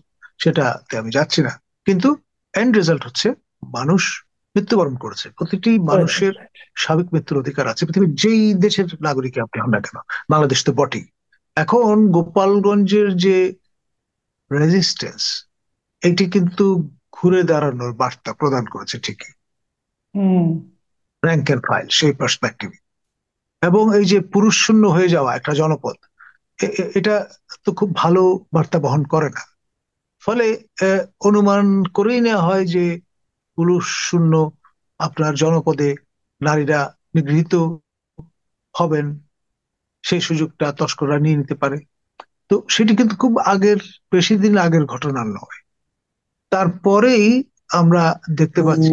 সেটাতে আমি যাচ্ছি না। কিন্তু এন্ড রেজাল্ট হচ্ছে মানুষ মৃত্যুবরণ করেছে। প্রতিটি মানুষের স্বাভাবিক মৃত্যুর অধিকার আছে, পৃথিবীর যেই দেশের নাগরিক আপনি হন না কেন, বাংলাদেশ তো বটেই। এখন গোপালগঞ্জের যে রেজিস্ট্যান্স, এটি কিন্তু ঘুরে দাঁড়ানোর বার্তা প্রদান করেছে ঠিকই, র্যাঙ্ক এন্ড ফাইল সেই পার্সপেক্টিভ। এবং এই যে পুরুষ শূন্য হয়ে যাওয়া একটা জনপদ, এটা তো খুব ভালো বার্তা বহন করে না। ফলে অনুমান করেই নেওয়া হয় যে পুরুষ শূন্য আপনার জনপদে নারীরা নিগৃহীত হবেন, সেই সুযোগটা তস্কররা নিয়ে নিতে পারে। তো সেটি কিন্তু খুব বেশি দিন আগের ঘটনা নয়। তারপরেই আমরা দেখতে পাচ্ছি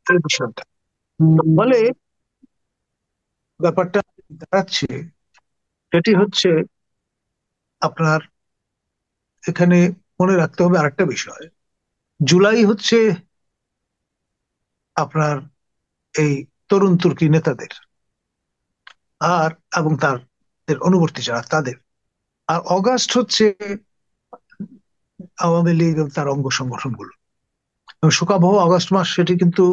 এই বিষয়টা। ফলে ব্যাপারটা দাঁড়াচ্ছে সেটি হচ্ছে আপনার এখানে মনে রাখতে হবে আরেকটা বিষয়। জুলাই হচ্ছে আপনার এই তরুণ তুর্কি নেতাদের আর এবং তাদের অনুবর্তী যারা তাদের, আর অগাস্ট হচ্ছে আওয়ামী লীগ এবং তার অঙ্গ সংগঠনগুলো। এবং শোকাবহ অগাস্ট মাস, সেটি কিন্তু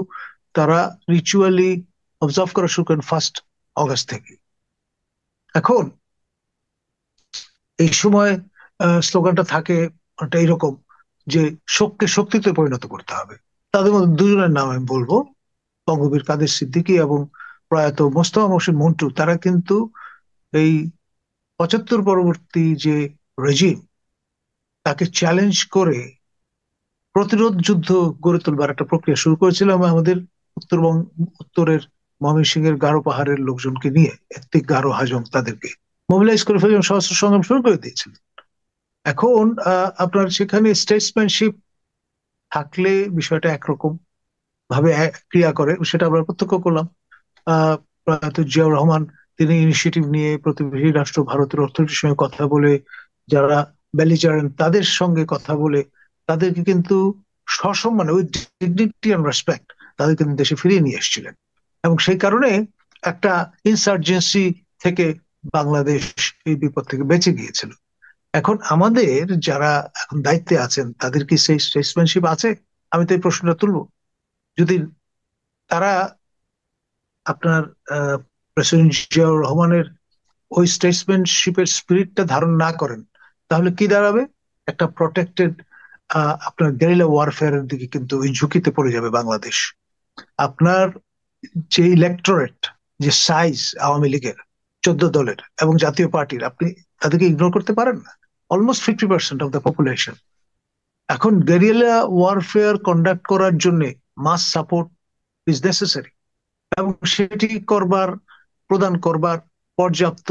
তারা রিচুয়ালি অবজার্ভ করা শুরু করেন 1 অগাস্ট থেকে। এখন এই সময় স্লোগানটা থাকে একটা এইরকম যে শোককে শক্তিতে পরিণত করতে হবে। তাদের মধ্যে 2 জনের নাম আমি বলবো, বঙ্গবীর কাদের সিদ্দিকী এবং প্রয়াত মোস্তফা মহসিন মন্টু। তারা কিন্তু এই 75 পরবর্তী যে রেজিম, তাকে চ্যালেঞ্জ করে প্রতিরোধ যুদ্ধ গড়ে তোলবার একটা প্রক্রিয়া শুরু করেছিল আমাদের উত্তরের ময়মনসিংহের গারো পাহাড়ের লোকজনকে নিয়ে, এত্তিক গারো হাজং, তাদেরকে মোবিলাইজ করে ফেলে সশস্ত্র সংগ্রাম শুরু করে দিয়েছিল। এখন আপনার সেখানে স্টেটসম্যানশিপ থাকলে বিষয়টা একরকম ভাবে ক্রিয়া করে, সেটা আমরা প্রত্যক্ষ করলাম। প্রয়াত জিয়াউর রহমান, তিনি ইনিশিয়েটিভ নিয়ে প্রতিবেশী রাষ্ট্র ভারতের অর্থনীতির সঙ্গে কথা বলে, যারা বেলিজারেন্ট তাদের সঙ্গে কথা বলে তাদেরকে কিন্তু সসম্মানে উইথ ডিগনিটি এন্ড রেসপেক্ট তাদের কিন্তু দেশে ফিরিয়ে নিয়ে এসেছিলেন। এবং সেই কারণে একটা ইনসার্জেন্সি থেকে বাংলাদেশ এই বিপদ থেকে বেঁচে গিয়েছিল। এখন আমাদের যারা এখন দায়িত্বে আছেন তাদের কি সেই স্টেটসম্যানশিপ আছে? আমি তো এই প্রশ্নটা তুলবো। যদি তারা আপনার প্রেসিডেন্ট জিয়াউর রহমানের ওই স্টেটসম্যানশিপের স্পিরিটটা ধারণ না করেন, তাহলে কি দাঁড়াবে? একটা প্রটেক্টেড আপনার গেরিলা ওয়ারফেয়ারের দিকে কিন্তু ওই ঝুঁকিতে পড়ে যাবে বাংলাদেশ। আপনার যে ইলেকটোরেট, যে সাইজ আওয়ামী লীগের 14 দলের এবং জাতীয় পার্টির, আপনি তাদেরকে ইগনোর করতে পারেন না। Almost 50% of the population. এখন গেরিলা ওয়ারফেয়ার কন্ডাক্ট করার জন্য মাস সাপোর্ট ইজ নেসেসারি, এবং সেটি প্রদান করবার পর্যাপ্ত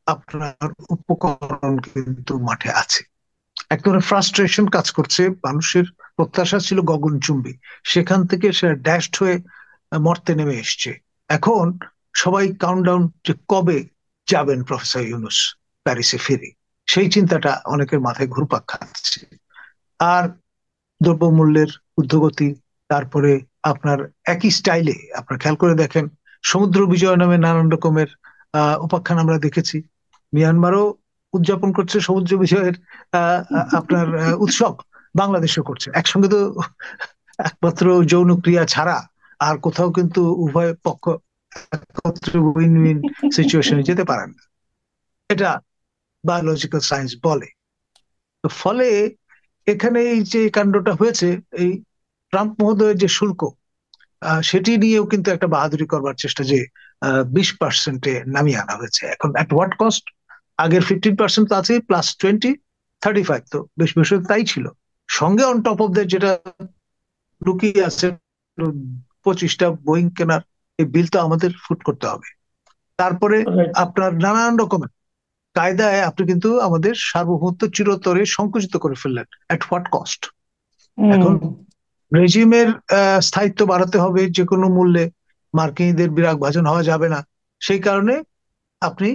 আপনার উপকরণ কিন্তু মাঠে আছে। এক ধরনের ফ্রাস্ট্রেশন কাজ করছে, মানুষের প্রত্যাশা ছিল গগনচুম্বী, সেখান থেকে সে ড্যাশড হয়ে মর্তে নেমে এসছে। এখন সবাই কাউন্টডাউন যে কবে যাবেন প্রফেসর ইউনূস প্যারিসে ফিরে, সেই চিন্তাটা অনেকের মাথায় ঘুরপাক খাচ্ছে। আর দ্রব্যমূল্যের ঊর্ধ্বগতি, তারপরে আপনার একই স্টাইলে আপনার খেয়াল করে দেখেন, সমুদ্র বিজয় নামে নানান রকমের উপাখ্যান আমরা দেখেছি। মিয়ানমারও উদযাপন করছে সমুদ্র বিজয়ের আপনার উৎসব, বাংলাদেশও করছে একসঙ্গে। তো একমাত্র যৌন ক্রিয়া ছাড়া আর কোথাও কিন্তু উভয় পক্ষ একত্রে উইন উইন সিচুয়েশনে যেতে পারেন না, এটা বায়োলজিক্যাল সায়েন্স বলে। তো ফলে এখানে এই যে কাণ্ডটা হয়েছে, এই ট্রাম্প মহোদয়ের যে শুল্ক, সেটি নিয়েও কিন্তু একটা বাহাদুরি করবার চেষ্টা, যে 20%-এ নামিয়ে আনা হয়েছে। এখন অ্যাট হোয়াট কস্ট? আগের 15% তো আছে, প্লাস 35, তো বেশ বেশ তাই ছিল। সঙ্গে অন টপ অফ দ্যাট যেটা লুকিয়ে আছে, 25টা বোয়িং কেনার এই বিল তো আমাদের ফুট করতে হবে। তারপরে রাইট। আপনার নানান রকমের কায়দায় আপনি কিন্তু আমাদের সার্বভৌমত্ব চিরতরে সংকুচিত করে ফেললেন। At what cost? এখন রেজিমের স্থায়িত্ব বাড়াতে হবে যে কোনো মূল্যে, মার্কিনীদের বিরাগ ভাজন হওয়া যাবে না। সেই কারণে আপনি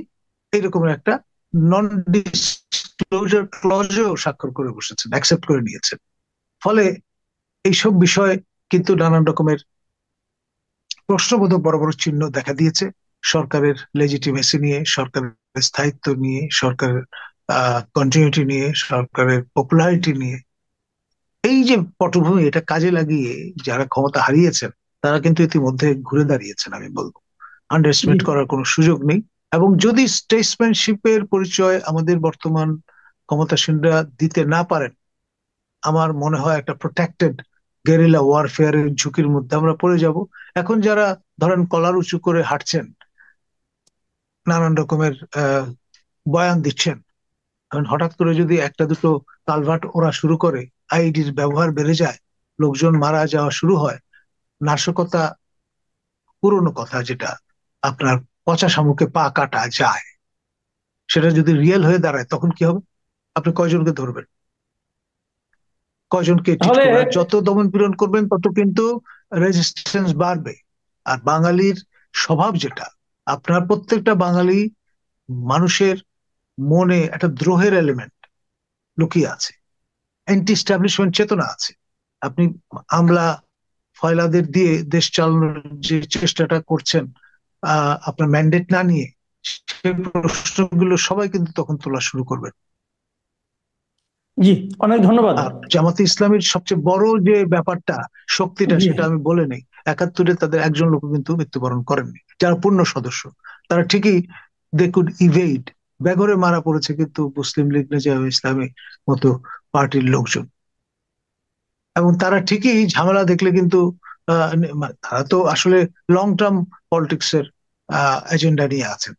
এইরকমের একটা নন ডিসক্লোজার ক্লজেও স্বাক্ষর করে বসেছেন, অ্যাকসেপ্ট করে নিয়েছেন। ফলে এইসব বিষয় কিন্তু নানান রকমের প্রশ্নবোধক বড় বড় চিহ্ন দেখা দিয়েছে সরকারের লেজিটিমেসি নিয়ে, সরকারের স্থায়িত্ব নিয়ে, সরকারের কন্টিনিউটি নিয়ে, সরকারের পপুলারিটি নিয়ে। এই যে পটভূমি, এটা কাজে লাগিয়ে যারা ক্ষমতা হারিয়েছেন তারা কিন্তু ইতিমধ্যে ঘুরে দাঁড়িয়েছেন, আমি বলবো। আন্ডারএস্টিমেট করার কোনো সুযোগ নেই। এবং যদি স্টেটসম্যানশিপের পরিচয় আমাদের বর্তমান ক্ষমতাসীনরা দিতে না পারেন, আমার মনে হয় একটা প্রোটেক্টেড গেরিলা ওয়ারফেয়ারের ঝুঁকির মধ্যে আমরা পড়ে যাব। এখন যারা ধরেন কলার উঁচু করে হাঁটছেন, নানান রকমের বয়ান দিচ্ছেন, কারণ হঠাৎ করে যদি একটা দুটো কালভার্ট ওরা শুরু করে, আইডির ব্যবহার বেড়ে যায়, লোকজন মারা যাওয়া শুরু হয়, নাশকতা, পুরনো কথা যেটা আপনার পচা শামুকে পা কাটা যায়, সেটা যদি রিয়েল হয়ে দাঁড়ায়, তখন কি হবে? আপনি কয়জনকে ধরবেন, কয়জনকে ট্রিট তাহলে করবেন? আর যত দমন পীড়ন করবেন তত কিন্তু রেজিস্ট্যান্স বাড়বে। আর বাঙালির স্বভাব যেটা, আপনার প্রত্যেকটা বাঙালি মানুষের মনে একটা দ্রোহের এলিমেন্ট লুকিয়ে আছে, অ্যান্টি এস্টাবলিশমেন্ট চেতনা আছে। আপনি আমলা ফয়লাদের দিয়ে দেশ চালানোর যে চেষ্টাটা করছেন আপনার ম্যান্ডেট না নিয়ে, সেই প্রশ্নগুলো সবাই কিন্তু তখন তোলা শুরু করবেন। জি, অনেক ধন্যবাদ। আর জামাতে ইসলামীর সবচেয়ে বড় যে ব্যাপারটা, শক্তিটা, জি, সেটা আমি বলে নেই। 71-এ তাদের একজন লোক কিন্তু মৃত্যুবরণ করেননি, যারা পূর্ণ সদস্য। তারা ঠিকই দে কুড ইভেড, বেঘরে মারা পড়েছে কিন্তু মুসলিম লীগ, নেজাম ইসলামী মতো পার্টির লোকজন। এবং তারা ঠিকই ঝামেলা দেখলে কিন্তু তারা তো আসলে লং টার্ম পলিটিক্স এর এজেন্ডা নিয়ে আছেন,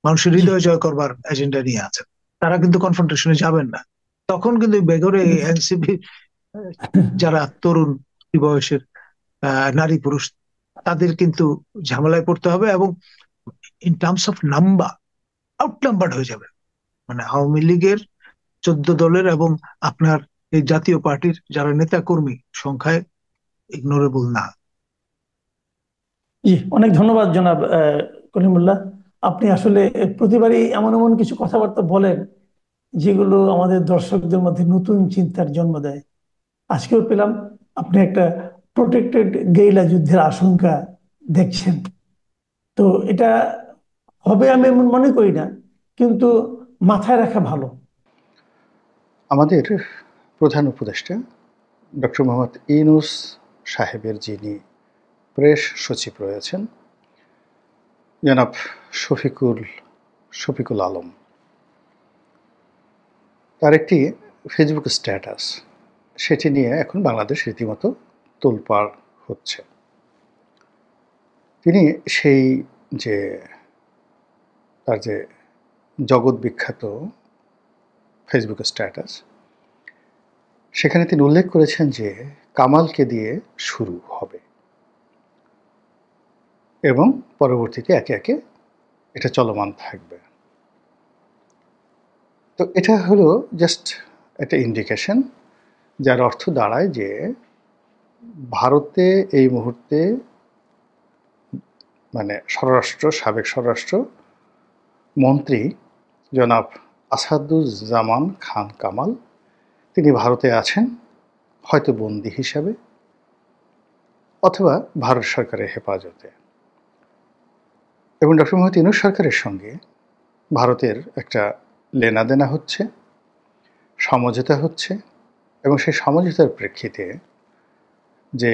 মানুষের জি, হৃদয় জয় করবার এজেন্ডা নিয়ে আছেন। তারা কিন্তু কনফ্রন্টেশনে যাবেন না। তখন কিন্তু বেঘরে এনসিপি যারা তরুণ বয়সের নারী পুরুষ, তাদের কিন্তু ঝামেলায় পড়তে হবে, এবং in terms of number out numbered হয়ে যাবে। মানে আওয়ামী লীগের 14 দলের এবং আপনার এই জাতীয় পার্টির যারা নেতা কর্মী সংখ্যায় ইগনোরেবল না। জি, অনেক ধন্যবাদ জনাব কলিমুল্লাহ। আপনি আসলে প্রতিবারই এমন এমন কিছু কথাবার্তা বলেন যেগুলো আমাদের দর্শকদের মধ্যে নতুন চিন্তার জন্ম দেয়। আজকেও পেলাম আপনি একটা প্রোটেক্টেড গেরিলা যুদ্ধের আশঙ্কা দেখছেন। তো এটা হবে আমি এমন মনে করি না, কিন্তু মাথায় রাখা ভালো? আমাদের প্রধান উপদেষ্টা ডক্টর মোহাম্মদ ইউনূস সাহেবের যিনি প্রেস সচিব রয়েছেন, জনাব শফিকুল আলম, তার একটি ফেসবুক স্ট্যাটাস, সেটি নিয়ে এখন বাংলাদেশ রীতিমতো তোলপাড় হচ্ছে। তিনি সেই যে তার যে জগৎ বিখ্যাত ফেসবুক স্ট্যাটাস, সেখানে তিনি উল্লেখ করেছেন যে কামালকে দিয়ে শুরু হবে এবং পরবর্তীতে একে একে এটা চলমান থাকবে। তো এটা হলো জাস্ট একটা ইন্ডিকেশন, যার অর্থ দাঁড়ায় যে ভারতে এই মুহূর্তে মানে সাবেক স্বরাষ্ট্র মন্ত্রী জনাব আসাদুজ্জামান খান কামাল, তিনি ভারতে আছেন হয়তো বন্দী হিসাবে অথবা ভারত সরকারের হেফাজতে। এবং ডক্টর মোহাম্মদ ইউনূস সরকারের সঙ্গে ভারতের একটা লেনাদেনা হচ্ছে, সমঝোতা হচ্ছে, এবং সেই সমঝোতার প্রেক্ষিতে যে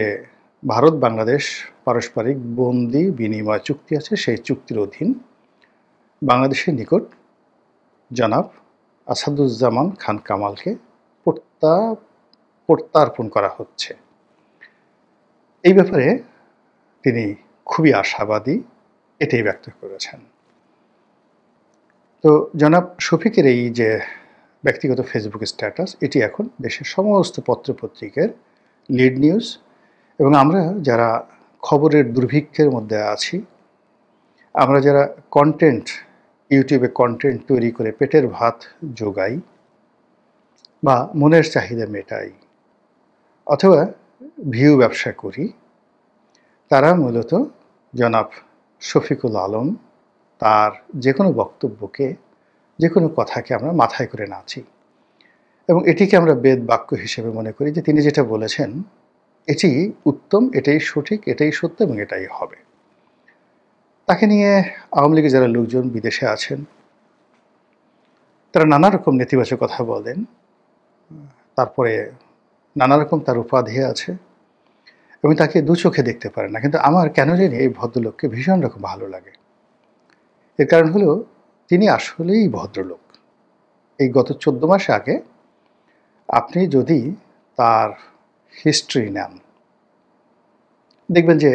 ভারত বাংলাদেশ পারস্পরিক বন্দি বিনিময় চুক্তি আছে, সেই চুক্তির অধীন বাংলাদেশের নিকট জনাব আসাদুজ্জামান খান কামালকে প্রত্যার্পণ করা হচ্ছে। এই ব্যাপারে তিনি খুবই আশাবাদী, এটাই ব্যক্ত করেছেন। তো জনাব শফিকের এই যে ব্যক্তিগত ফেসবুক স্ট্যাটাস, এটি এখন দেশের সমস্ত পত্রপত্রিকার লিড নিউজ, এবং আমরা যারা খবরের দুর্ভিক্ষের মধ্যে আছি, আমরা যারা ইউটিউবে কন্টেন্ট তৈরি করে পেটের ভাত জোগাই বা মনের চাহিদা মেটাই অথবা ভিউ ব্যবসা করি, তারা মূলত জনাব শফিকুল আলম তার যে কোনো বক্তব্যকে, যে কোনো কথাকে আমরা মাথায় করে নাচি এবং এটিকে আমরা বেদ বাক্য হিসেবে মনে করি যে তিনি যেটা বলেছেন এটি উত্তম, এটাই সঠিক, এটাই সত্য এবং এটাই হবে। তাকে নিয়ে আওয়ামী লীগের যারা লোকজন বিদেশে আছেন, তারা নানা রকম নেতিবাচক কথা বলেন, তারপরে নানা রকম তার উপাধি আছে এবং তাকে দু চোখে দেখতে পারে না। কিন্তু আমার কেন জানি এই ভদ্রলোককে ভীষণ রকম ভালো লাগে। এর কারণ হলো তিনি আসলেই ভদ্রলোক। এই গত 14 মাস আগে আপনি যদি তার হিস্ট্রি নেন, দেখবেন যে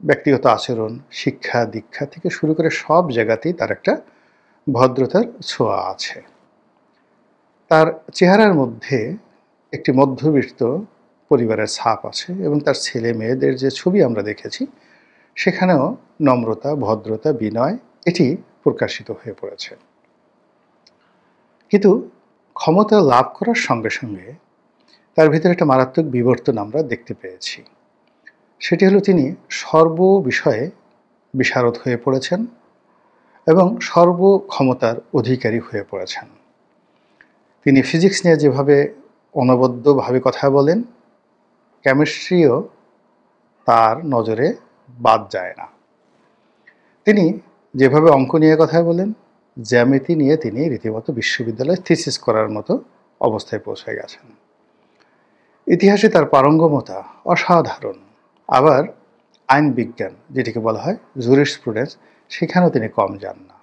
ব্যক্তিগত আচরণ, শিক্ষা দীক্ষা থেকে শুরু করে সব জায়গাতেই তার একটা ভদ্রতার ছোঁয়া আছে। তার চেহারার মধ্যে একটি মধ্যবিত্ত পরিবারের ছাপ আছে এবং তার ছেলে মেয়েদের যে ছবি আমরা দেখেছি, সেখানেও নম্রতা, ভদ্রতা, বিনয় এটি প্রকাশিত হয়ে পড়েছে। কিন্তু ক্ষমতা লাভ করার সঙ্গে সঙ্গে তার ভিতরে একটা মারাত্মক বিবর্তন আমরা দেখতে পেয়েছি। সেটি হলো তিনি সর্ব বিষয়ে বিশারদ হয়ে পড়েছেন এবং সর্বক্ষমতার অধিকারী হয়ে পড়েছেন। তিনি ফিজিক্স নিয়ে যেভাবে অনবদ্যভাবে কথা বলেন, কেমিস্ট্রিও তার নজরে বাদ যায় না। তিনি যেভাবে অঙ্ক নিয়ে কথা বলেন, জ্যামিতি নিয়ে তিনি রীতিমতো বিশ্ববিদ্যালয়ে থিসিস করার মতো অবস্থায় পৌঁছে গেছেন। ইতিহাসে তার পারঙ্গমতা অসাধারণ। আবার আইন বিজ্ঞান, যেটিকে বলা হয় জুরিসপ্রুডেন্স, সেখানেও তিনি কম যান না।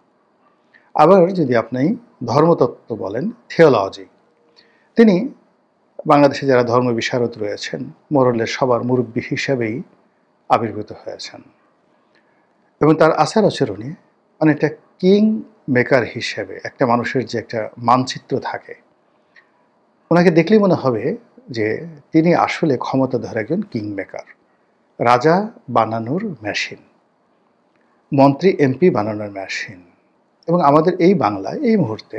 আবার যদি আপনি ধর্মতত্ত্ব বলেন, থিওলজি, তিনি বাংলাদেশে যারা ধর্ম বিশারদ রয়েছেন, মোরলের সবার মুরব্বী হিসাবেই আবির্ভূত হয়েছেন এবং তার আচার আচরণে অনেকটা কিং মেকার হিসেবে একটা মানুষের যে একটা মানচিত্র থাকে, ওনাকে দেখলেই মনে হবে যে তিনি আসলে ক্ষমতাধর একজন কিং মেকার, রাজা বানানোর মেশিন, মন্ত্রী এমপি বানানোর মেশিন। এবং আমাদের এই বাংলায় এই মুহূর্তে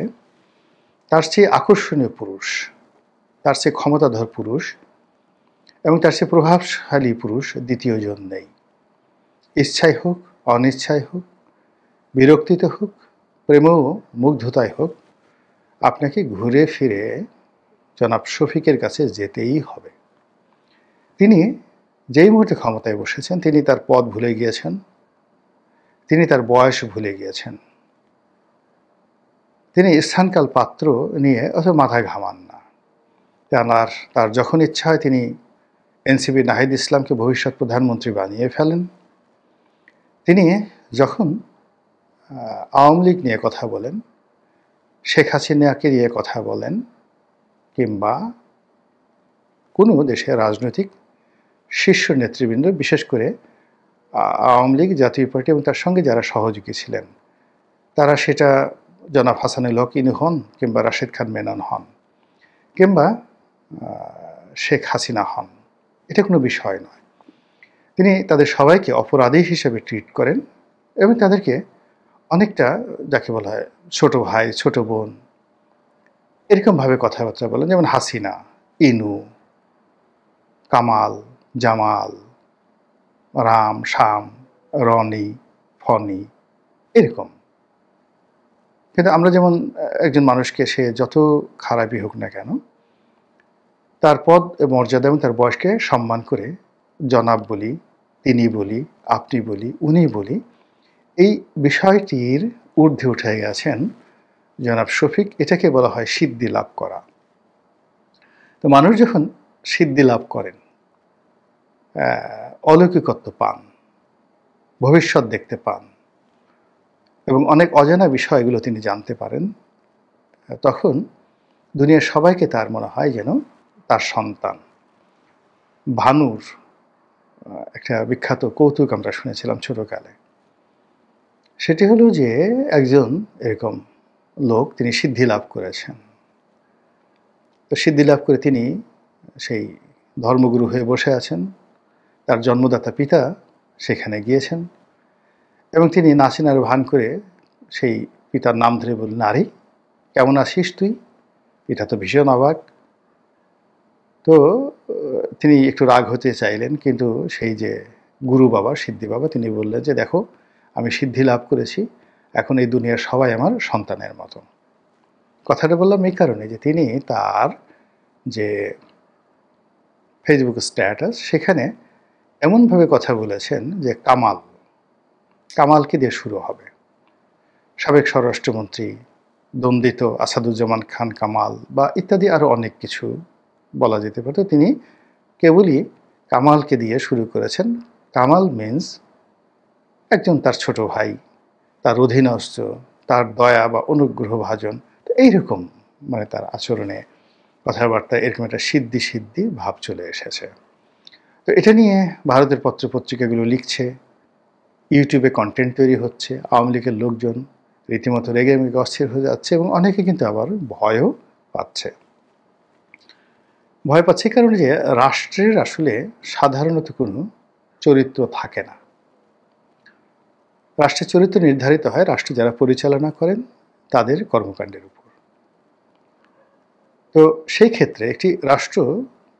তার চেয়ে আকর্ষণীয় পুরুষ, তার চেয়ে ক্ষমতাধর পুরুষ এবং তার চেয়ে প্রভাবশালী পুরুষ দ্বিতীয় জন নেই। ইচ্ছাই হোক, অনিচ্ছাই হোক, বিরক্তিতে হোক, প্রেম মুগ্ধতায় হোক, আপনাকে ঘুরে ফিরে জনাব শফিকের কাছে যেতেই হবে। তিনি যেই মুহূর্তে ক্ষমতায় বসেছেন, তিনি তার পদ ভুলে গিয়েছেন, তিনি তার বয়স ভুলে গিয়েছেন। তিনি স্থানকাল পাত্র নিয়ে অত মাথায় ঘামান না। তার যখন ইচ্ছা হয় তিনি এনসিপি নাহিদ ইসলামকে ভবিষ্যৎ প্রধানমন্ত্রী বানিয়ে ফেলেন। তিনি যখন আওয়ামী লীগ নিয়ে কথা বলেন, শেখ হাসিনাকে নিয়ে কথা বলেন, কিংবা কোনো দেশের রাজনৈতিক শীর্ষ নেতৃবৃন্দ, বিশেষ করে আওয়ামী লীগ, জাতীয় পার্টি এবং তার সঙ্গে যারা সহযোগী ছিলেন, তারা সেটা জনাব হাসানুল হক ইনু হন, কিংবা রাশেদ খান মেনন হন, কিংবা শেখ হাসিনা হন, এটা কোনো বিষয় নয়। তিনি তাদের সবাইকে অপরাধী হিসেবে ট্রিট করেন এবং তাদেরকে অনেকটা, যাকে বলা হয় ছোট ভাই, ছোট বোন, এরকমভাবে কথাবার্তা বলেন। যেমন হাসিনা, ইনু, কামাল, জামাল, রাম, শাম, রনি, ফনি, এরকম। কিন্তু আমরা যেমন একজন মানুষকে সে যত খারাপই হোক না কেন, তার পদ, মর্যাদা এবং তার বয়সকে সম্মান করে জনাব বলি, তিনি বলি, আপনি বলি, উনি বলি, এই বিষয়টির ঊর্ধ্বে উঠে গেছেন জনাব শফিক। এটাকে বলা হয় সিদ্ধি লাভ করা। তো মানুষ যখন সিদ্ধি লাভ করেন, অলৌকিকত্ব পান, ভবিষ্যৎ দেখতে পান এবং অনেক অজানা বিষয়গুলো তিনি জানতে পারেন, তখন দুনিয়ার সবাইকে তার মনে হয় যেন তার সন্তান। ভানুর একটা বিখ্যাত কৌতুক আমরা শুনেছিলাম ছোটকালে। সেটি হলো যে একজন এরকম লোক, তিনি সিদ্ধি লাভ করেছেন। তো সিদ্ধি লাভ করে তিনি সেই ধর্মগুরু হয়ে বসে আছেন। তার জন্মদাতা পিতা সেখানে গিয়েছেন এবং তিনি নাচিনার ভান করে সেই পিতার নাম ধরে বললেন, আরে কেমন আছিস তুই? পিতা তো ভীষণ অবাক। তো তিনি একটু রাগ হতে চাইলেন, কিন্তু সেই যে গুরু বাবা, সিদ্ধি বাবা, তিনি বললেন যে দেখো, আমি সিদ্ধি লাভ করেছি, এখন এই দুনিয়ার সবাই আমার সন্তানের মতো। কথাটা বললাম এই কারণে যে তিনি তার যে ফেসবুক স্ট্যাটাস, সেখানে এমনভাবে কথা বলেছেন যে কামালকে দিয়ে শুরু হবে। সাবেক স্বরাষ্ট্রমন্ত্রী, দ্বন্দ্বিত আসাদুজ্জামান খান কামাল বা ইত্যাদি আরও অনেক কিছু বলা যেতে পারে। তিনি কেবলই কামালকে দিয়ে শুরু করেছেন। কামাল মিন্স একজন তার ছোট ভাই, তার অধীনস্থ, তার দয়া বা অনুগ্রহ ভাজন। তো এইরকম মানে তার আচরণে, কথাবার্তা এরকম একটা সিদ্ধি ভাব চলে এসেছে। তো এটা নিয়ে ভারতের পত্রপত্রিকাগুলো লিখছে, ইউটিউবে কন্টেন্ট তৈরি হচ্ছে, আওয়ামী লীগের লোকজন রীতিমতো রেগে মেগে অস্থির হয়ে যাচ্ছে এবং অনেকে কিন্তু আবার ভয়ও পাচ্ছে। ভয় পাচ্ছে কারণে যে রাষ্ট্রের আসলে সাধারণত কোনো চরিত্র থাকে না। রাষ্ট্রের চরিত্র নির্ধারিত হয় রাষ্ট্র যারা পরিচালনা করেন তাদের কর্মকাণ্ডের উপর। তো সেই ক্ষেত্রে একটি রাষ্ট্র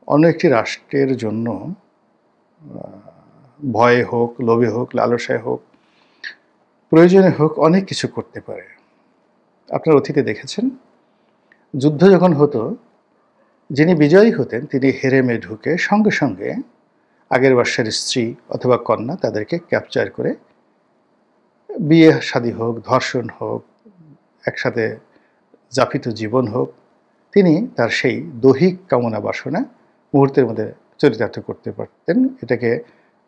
অন্য একটি রাষ্ট্রের জন্য ভয়ে হোক, লোভে হোক, লালসায় হোক, প্রয়োজনে হোক, অনেক কিছু করতে পারে। আপনারা অতীতে দেখেছেন, যুদ্ধ যখন হতো, যিনি বিজয়ী হতেন তিনি হেরেমে ঢুকে সঙ্গে সঙ্গে আগের বর্ষের স্ত্রী অথবা কন্যা তাদেরকে ক্যাপচার করে বিয়ে শাদী হোক, ধর্ষণ হোক, একসাথে যাপিত জীবন হোক, তিনি তার সেই দৈহিক কামনা বাসনা মুহূর্তের মধ্যে চরিতার্থ করতে পারতেন। এটাকে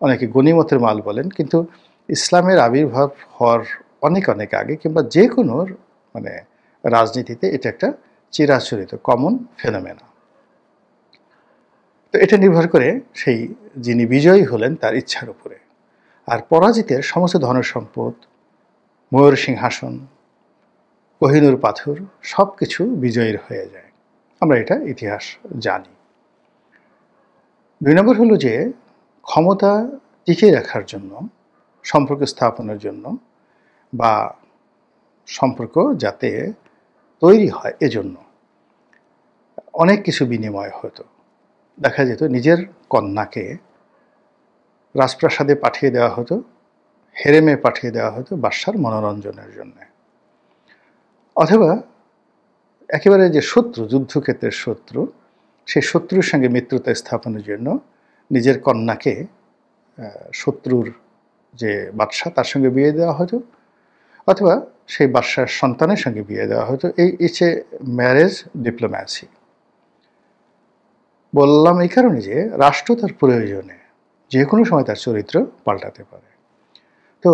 অনেকে গনিমতের মাল বলেন, কিন্তু ইসলামের আবির্ভাব হওয়ার অনেক আগে কিংবা যে কোনো মানে রাজনীতিতে এটা একটা চিরাচরিত কমন ফেনোমেনা। তো এটা নির্ভর করে সেই যিনি বিজয়ী হলেন তার ইচ্ছার উপরে। আর পরাজিতের সমস্ত ধনসম্পদ, ময়ূর সিংহাসন, কোহিনূর পাথর সব কিছু বিজয়ীর হয়ে যায়। আমরা এটা ইতিহাস জানি। 2 নম্বর হলো যে ক্ষমতা টিকিয়ে রাখার জন্য, সম্পর্ক স্থাপনের জন্য বা সম্পর্ক যাতে তৈরি হয় এজন্য অনেক কিছু বিনিময় হতো। দেখা যেত নিজের কন্যাকে রাজপ্রাসাদে পাঠিয়ে দেওয়া হতো, হেরেমে পাঠিয়ে দেওয়া হতো বাদশার মনোরঞ্জনের জন্য। অথবা একেবারে যে শত্রু, যুদ্ধক্ষেত্রের শত্রু, সেই শত্রুর সঙ্গে মিত্রতা স্থাপনের জন্য নিজের কন্যাকে শত্রুর যে বাদশা তার সঙ্গে বিয়ে দেওয়া হতো। অথবা সেই বাদশার সন্তানের সঙ্গে বিয়ে দেওয়া হতো। এই ইচ্ছে ম্যারেজ ডিপ্লোম্যাসি। বললাম এই কারণে যে রাষ্ট্র তার প্রয়োজনে যে কোনো সময় তার চরিত্র পাল্টাতে পারে। তো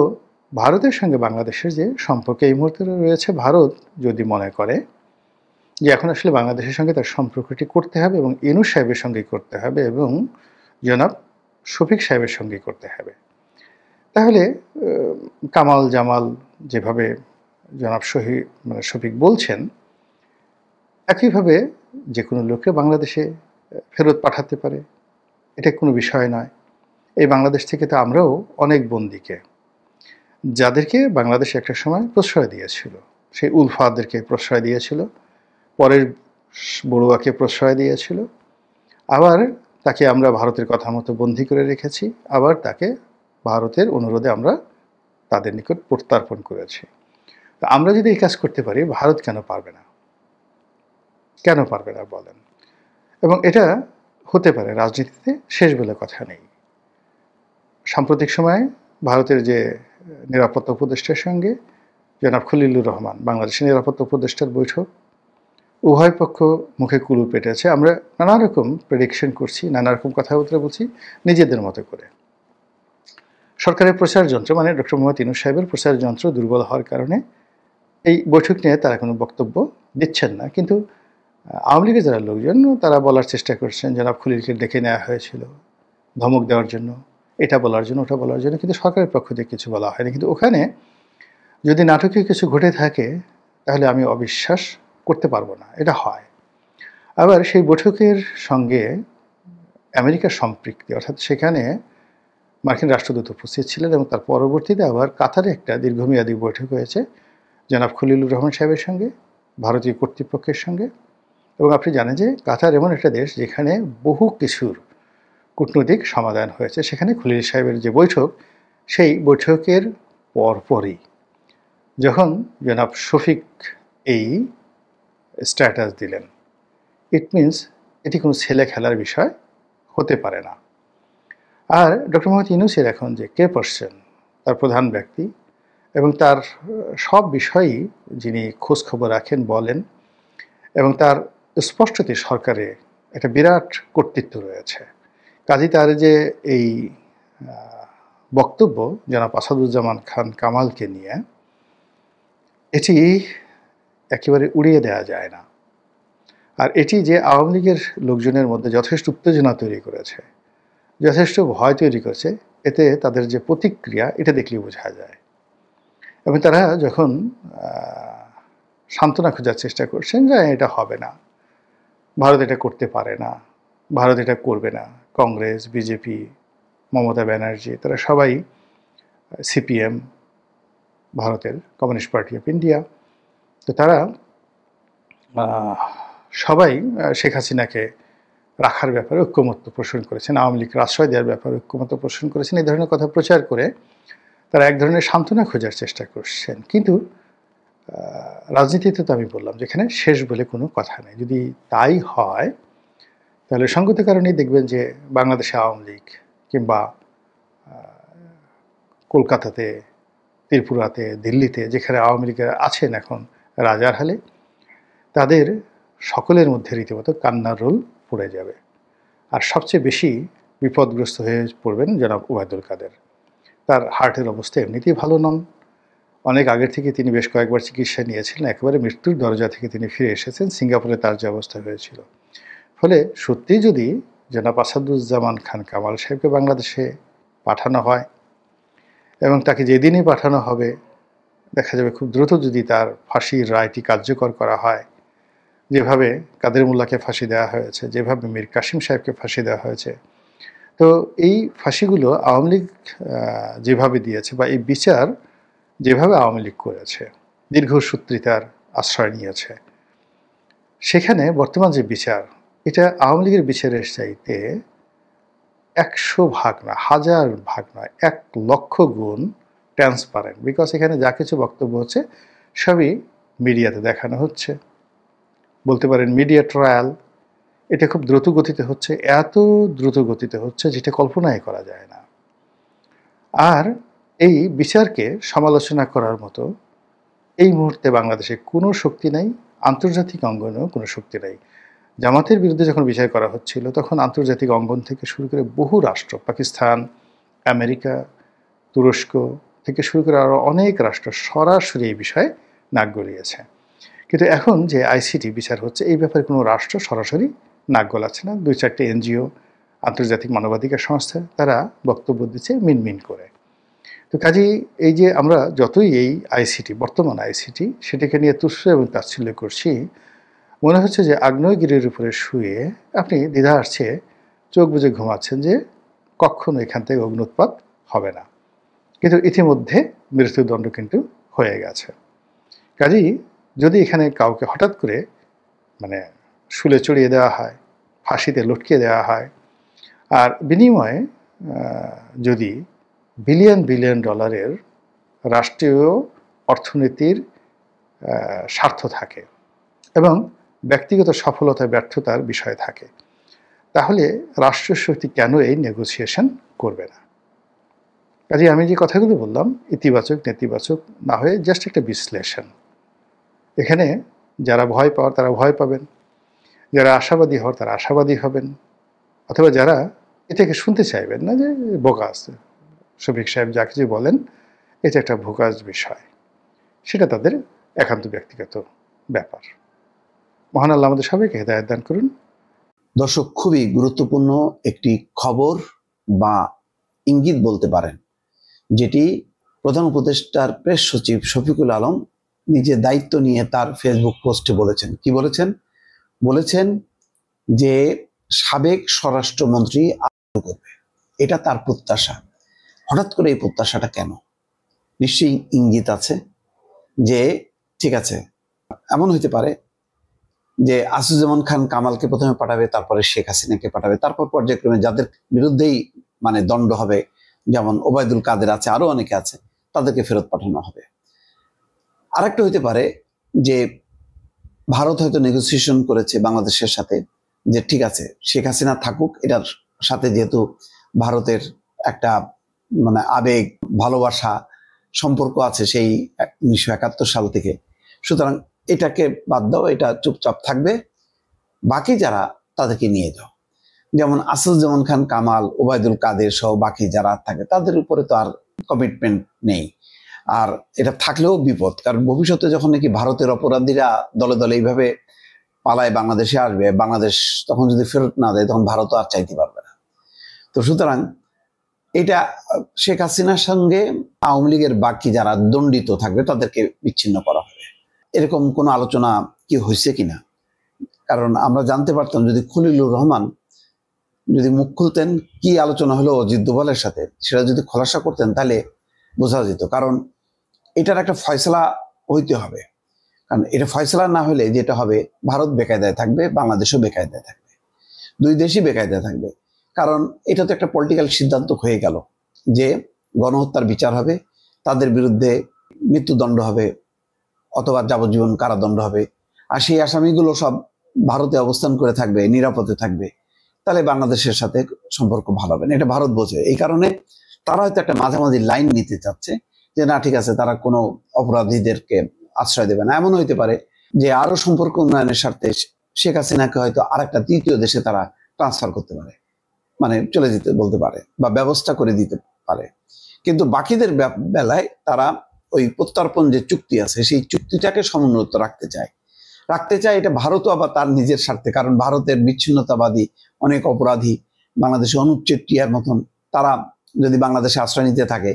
ভারতের সঙ্গে বাংলাদেশের যে সম্পর্ক এই মুহূর্তে রয়েছে, ভারত যদি মনে করে যে এখন আসলে বাংলাদেশের সঙ্গে তার সম্পর্কটি করতে হবে এবং ইউনূস সাহেবের সঙ্গেই করতে হবে এবং জনাব শফিক সাহেবের সঙ্গেই করতে হবে, তাহলে কামাল জামাল যেভাবে জনাব শফিক বলছেন, একইভাবে যে কোনো লোককে বাংলাদেশে ফেরত পাঠাতে পারে, এটা কোনো বিষয় নয়। এই বাংলাদেশ থেকে তো আমরাও অনেক বন্দীকে, যাদেরকে বাংলাদেশ একটা সময় প্রশ্রয় দিয়েছিল, সেই উলফাদেরকে প্রশ্রয় দিয়েছিল, পরের বড়ুয়াকে প্রশ্রয় দিয়েছিল, আবার তাকে আমরা ভারতের কথা মতো বন্দী করে রেখেছি, আবার তাকে ভারতের অনুরোধে আমরা তাদের নিকট প্রত্যর্পণ করেছি। তো আমরা যদি এই কাজ করতে পারি, ভারত কেন পারবে না? কেন পারবে না বলেন? এবং এটা হতে পারে, রাজনীতিতে শেষ বলে কথা নেই। সাম্প্রতিক সময়ে ভারতের যে নিরাপত্তা উপদেষ্টার সঙ্গে জনাব খলিলুর রহমান, বাংলাদেশের নিরাপত্তা উপদেষ্টার বৈঠক, উভয় পক্ষ মুখে কুলু পেটেছে। আমরা নানা রকম প্রেডিকশন করছি, নানা রকম কথাবার্তা বলছি নিজেদের মতো করে। সরকারের প্রচার যন্ত্র, মানে ডক্টর মোহাম্মদ ইউনূস সাহেবের প্রচার যন্ত্র দুর্বল হওয়ার কারণে এই বৈঠক নিয়ে তারা কোনো বক্তব্য দিচ্ছেন না। কিন্তু আওয়ামী লীগের যারা লোকজন, তারা বলার চেষ্টা করছেন জনাব খলিলকে ডেকে নেওয়া হয়েছিল ধমক দেওয়ার জন্য, এটা বলার জন্য, ওটা বলার জন্য, কিন্তু সরকারের পক্ষ থেকে কিছু বলা হয়নি। কিন্তু ওখানে যদি নাটকীয় কিছু ঘটে থাকে, তাহলে আমি অবিশ্বাস করতে পারবো না, এটা হয়। আবার সেই বৈঠকের সঙ্গে আমেরিকার সম্পৃক্তি, অর্থাৎ সেখানে মার্কিন রাষ্ট্রদূত উপস্থিত ছিলেন এবং তার পরবর্তীতে আবার কাতারে একটা দীর্ঘমেয়াদী বৈঠক হয়েছে জনাব খলিলুর রহমান সাহেবের সঙ্গে, ভারতীয় কর্তৃপক্ষের সঙ্গে। এবং আপনি জানেন যে কাতার এমন একটা দেশ যেখানে বহু কিছুর কূটনৈতিক সমাধান হয়েছে। সেখানে খলিল সাহেবের যে বৈঠক, সেই বৈঠকের পরপরই যখন জনাব শফিক এই স্ট্যাটাস দিলেন, ইট মিনস এটি কোনো ছেলে খেলার বিষয় হতে পারে না। আর ডক্টর মোহাম্মদ ইউনূসের এখন যে কে পারসন, তার প্রধান ব্যক্তি, এবং তার সব বিষয়ই যিনি খোঁজ খবর রাখেন, বলেন, এবং তার স্পষ্টতই সরকারে একটা বিরাট কর্তৃত্ব রয়েছে। কাজী তার যে এই বক্তব্য জনাব আসাদুজ্জামান খান কামালকে নিয়ে, এটি একেবারে উড়িয়ে দেওয়া যায় না। আর এটি যে আওয়ামী লীগের লোকজনের মধ্যে যথেষ্ট উত্তেজনা তৈরি করেছে, যথেষ্ট ভয় তৈরি করেছে, এতে তাদের যে প্রতিক্রিয়া, এটা দেখলেই বোঝা যায়। এবং তারা যখন সান্ত্বনা খোঁজার চেষ্টা করছেন যে এটা হবে না, ভারত এটা করতে পারে না, ভারত এটা করবে না, কংগ্রেস, বিজেপি, মমতা ব্যানার্জি, তারা সবাই, সিপিএম, ভারতের কমিউনিস্ট পার্টি অফ ইন্ডিয়া, তো তারা সবাই শেখ হাসিনাকে রাখার ব্যাপারে ঐক্যমত্য পোষণ করেছেন, আওয়ামী লীগকে আশ্রয় দেওয়ার ব্যাপারে ঐক্যমত্য পোষণ করেছেন। এই ধরনের কথা প্রচার করে তারা এক ধরনের সান্ত্বনা খোঁজার চেষ্টা করছেন। কিন্তু রাজনীতিতে তো আমি বললাম যেখানে শেষ বলে কোনো কথা নেই। যদি তাই হয়, তাহলে সঙ্গত কারণেই দেখবেন যে বাংলাদেশে আওয়ামী লীগ, কিংবা কলকাতাতে, ত্রিপুরাতে, দিল্লিতে, যেখানে আওয়ামী লীগের আছেন এখন রাজার হালে, তাদের সকলের মধ্যে রীতিমতো কান্নার রোল পড়ে যাবে। আর সবচেয়ে বেশি বিপদগ্রস্ত হয়ে পড়বেন জনাব ওবায়দুল কাদের। তার হার্টের অবস্থা এমনিতেই ভালো নন, অনেক আগের থেকে তিনি বেশ কয়েকবার চিকিৎসা নিয়েছিলেন, একেবারে মৃত্যুর দরজা থেকে তিনি ফিরে এসেছেন। সিঙ্গাপুরে তার যে অবস্থা হয়েছিল, ফলে সত্যিই যদি জনাব আসাদুজ্জামান খান কামাল সাহেবকে বাংলাদেশে পাঠানো হয়, এবং তাকে যেদিনই পাঠানো হবে দেখা যাবে খুব দ্রুত যদি তার ফাঁসির রায়টি কার্যকর করা হয়, যেভাবে কাদের মোল্লাকে ফাঁসি দেওয়া হয়েছে, যেভাবে মীর কাসিম সাহেবকে ফাঁসি দেওয়া হয়েছে, তো এই ফাঁসিগুলো আওয়ামী লীগ যেভাবে দিয়েছে, বা এই বিচার যেভাবে আওয়ামী লীগ করেছে, দীর্ঘসূত্রিতার আশ্রয় নিয়েছে, সেখানে বর্তমান যে বিচার, এটা আওয়ামী লীগের বিচারের চাইতে 100 ভাগ না, 1000 ভাগ নয়, 1 লক্ষ গুণ ট্রান্সপারেন্ট। বিকজ এখানে যা কিছু বক্তব্য হচ্ছে সবই মিডিয়াতে দেখানো হচ্ছে, বলতে পারেন মিডিয়া ট্রায়াল। এটা খুব দ্রুত গতিতে হচ্ছে, এত দ্রুত গতিতে হচ্ছে যেটা কল্পনাই করা যায় না। আর এই বিচারকে সমালোচনা করার মতো এই মুহূর্তে বাংলাদেশে কোনো শক্তি নাই, আন্তর্জাতিক অঙ্গনেও কোনো শক্তি নাই। জামাতের বিরুদ্ধে যখন বিচার করা হচ্ছিল তখন আন্তর্জাতিক অঙ্গন থেকে শুরু করে বহু রাষ্ট্র, পাকিস্তান, আমেরিকা, তুরস্ক থেকে শুরু করে আরও অনেক রাষ্ট্র সরাসরি এই বিষয়ে নাক গলিয়েছে। কিন্তু এখন যে আইসিটি বিচার হচ্ছে এই ব্যাপারে কোনো রাষ্ট্র সরাসরি নাক গলাচ্ছে না। 2-4টে এনজিও, আন্তর্জাতিক মানবাধিকার সংস্থা, তারা বক্তব্য দিচ্ছে মিনমিন করে। তো কাজেই এই যে আমরা যতই এই আইসিটি, বর্তমান আইসিটি, সেটাকে নিয়ে তুচ্ছ এবং তাচ্ছিল্য করছি, মনে হচ্ছে যে আগ্নেয়গিরির উপরে শুয়ে আপনি দ্বিধা আসছে চোখ বুজে ঘুমাচ্ছেন যে কখনো এখান থেকে অগ্নুৎপাত হবে না, কিন্তু ইতিমধ্যে মৃত্যুদণ্ড কিন্তু হয়ে গেছে। কাজেই যদি এখানে কাউকে হঠাৎ করে মানে শুলে চড়িয়ে দেওয়া হয়, ফাঁসিতে লটকিয়ে দেওয়া হয়, আর বিনিময়ে যদি বিলিয়ন বিলিয়ন ডলারের রাষ্ট্রীয় অর্থনীতির স্বার্থ থাকে এবং ব্যক্তিগত সফলতা ব্যর্থতার বিষয় থাকে, তাহলে রাষ্ট্রীয় শক্তি কেন এই নেগোসিয়েশন করবে না? কাজে আমি যে কথাগুলো বললাম ইতিবাচক নেতিবাচক না হয়ে জাস্ট একটা বিশ্লেষণ। এখানে যারা ভয় পাওয়ার তারা ভয় পাবেন, যারা আশাবাদী হওয়ার তারা আশাবাদী হবেন, অথবা যারা এটাকে শুনতে চাইবেন না যে বোকাস শফিক সাহেব যা কিছু বলেন এটা একটা ভোকাজ বিষয়, সেটা তাদের একান্ত ব্যক্তিগত ব্যাপার। মহান আল্লাহ আমাদের সবাইকে হেদায়েত দান করুন। দর্শক, খুবই গুরুত্বপূর্ণ একটি খবর বা ইঙ্গিত বলতে পারেন, যেটি প্রধান উপদেষ্টার প্রেস সচিব শফিকুল আলম নিজে দায়িত্ব নিয়ে তার ফেসবুক পোস্টে বলেছেন। কি বলেছেন? বলেছেন যে সাবেক স্বরাষ্ট্রমন্ত্রী করবে, এটা তার প্রত্যাশা। হঠাৎ করে এই প্রত্যাশাটা কেন? নিশ্চয়ই ইঙ্গিত আছে যে ঠিক আছে, এমন হইতে পারে যে আসিফুজ্জামান খান কামালকে প্রথমে পাঠাবে, তারপরে শেখ হাসিনাকে পাঠাবে, তারপর পর্যায়ক্রমে যাদের বিরুদ্ধেই মানে দণ্ড হবে, যেমন ওবায়দুল কাদের আছে, আরো অনেকে আছে, তাদেরকে ফেরত পাঠানো হবে। আরেকটা হইতে পারে যে ভারত হয়তো নেগোসিয়েশন করেছে বাংলাদেশের সাথে যে ঠিক আছে শেখ হাসিনা থাকুক, এটার সাথে যেহেতু ভারতের একটা মানে আবেগ ভালোবাসা সম্পর্ক আছে সেই 1971 সাল থেকে, সুতরাং এটাকে বাদ দাও, এটা চুপচাপ থাকবে, বাকি যারা তাদেরকে নিয়ে যাও। যেমন আসিফুজ্জামান খান কামাল, ওবায়দুল কাদের সহ বাকি যারা থাকে তাদের উপরে তো আর কমিটমেন্ট নেই। আর এটা থাকলেও বিপদ, কারণ ভবিষ্যতে যখন নাকি ভারতের অপরাধীরা দলে দলে এইভাবে পালায় বাংলাদেশে আসবে, বাংলাদেশ তখন যদি ফেরত না দেয় তখন ভারতও আর চাইতে পারবে না। তো সুতরাং এটা শেখ হাসিনার সঙ্গে আওয়ামী লীগের বাকি যারা দণ্ডিত থাকবে তাদেরকে বিচ্ছিন্ন করা হবে, এরকম কোনো আলোচনা কি হয়েছে কিনা? কারণ আমরা জানতে পারতাম যদি খলিলুর রহমান যদি মুখ খুলতেন কি আলোচনা হলো অজিত দোভালের সাথে, সেটা যদি খোলাসা করতেন তাহলে বোঝা যেত। কারণ এটার একটা ফয়সলা হইতে হবে, কারণ এটা ফয়সলা না হলে যেটা হবে ভারত বেকায়দায় থাকবে, বাংলাদেশও বেকায়দায় থাকবে, দুই দেশই বেকায়দায় থাকবে। কারণ এটা তো একটা পলিটিক্যাল সিদ্ধান্ত হয়ে গেল যে গণহত্যার বিচার হবে, তাদের বিরুদ্ধে মৃত্যুদণ্ড হবে অথবা যাবজ্জীবন কারাদণ্ড হবে, আর সেই আসামিগুলো সব ভারতে অবস্থান করে থাকবে, নিরাপদে থাকবে, তাহলে বাংলাদেশের সাথে সম্পর্ক ভালো হবে না, এটা ভারত বোঝে। এই কারণে তারা হয়তো একটা মাঝামাঝি লাইন নিতে চাচ্ছে যে না ঠিক আছে, তারা কোনো অপরাধীদেরকে আশ্রয় দেবে না। এমন হইতে পারে যে আরো সম্পর্ক উন্নয়নের স্বার্থে শেখ হাসিনাকে হয়তো আরেকটা তৃতীয় দেশে তারা ট্রান্সফার করতে পারে, মানে চলে যেতে বলতে পারে বা ব্যবস্থা করে দিতে পারে। কিন্তু বাকিদের বেলায় তারা ওই প্রত্যর্পণ যে চুক্তি আছে সেই চুক্তিটাকে সমুন্নত রাখতে চায়। এটা ভারতও আবার তার নিজের স্বার্থে, কারণ ভারতের বিচ্ছিন্নতাবাদী অনেক অপরাধী বাংলাদেশে অনুচ্ছেদ টিয়ার মতন তারা যদি বাংলাদেশে আশ্রয় নিতে থাকে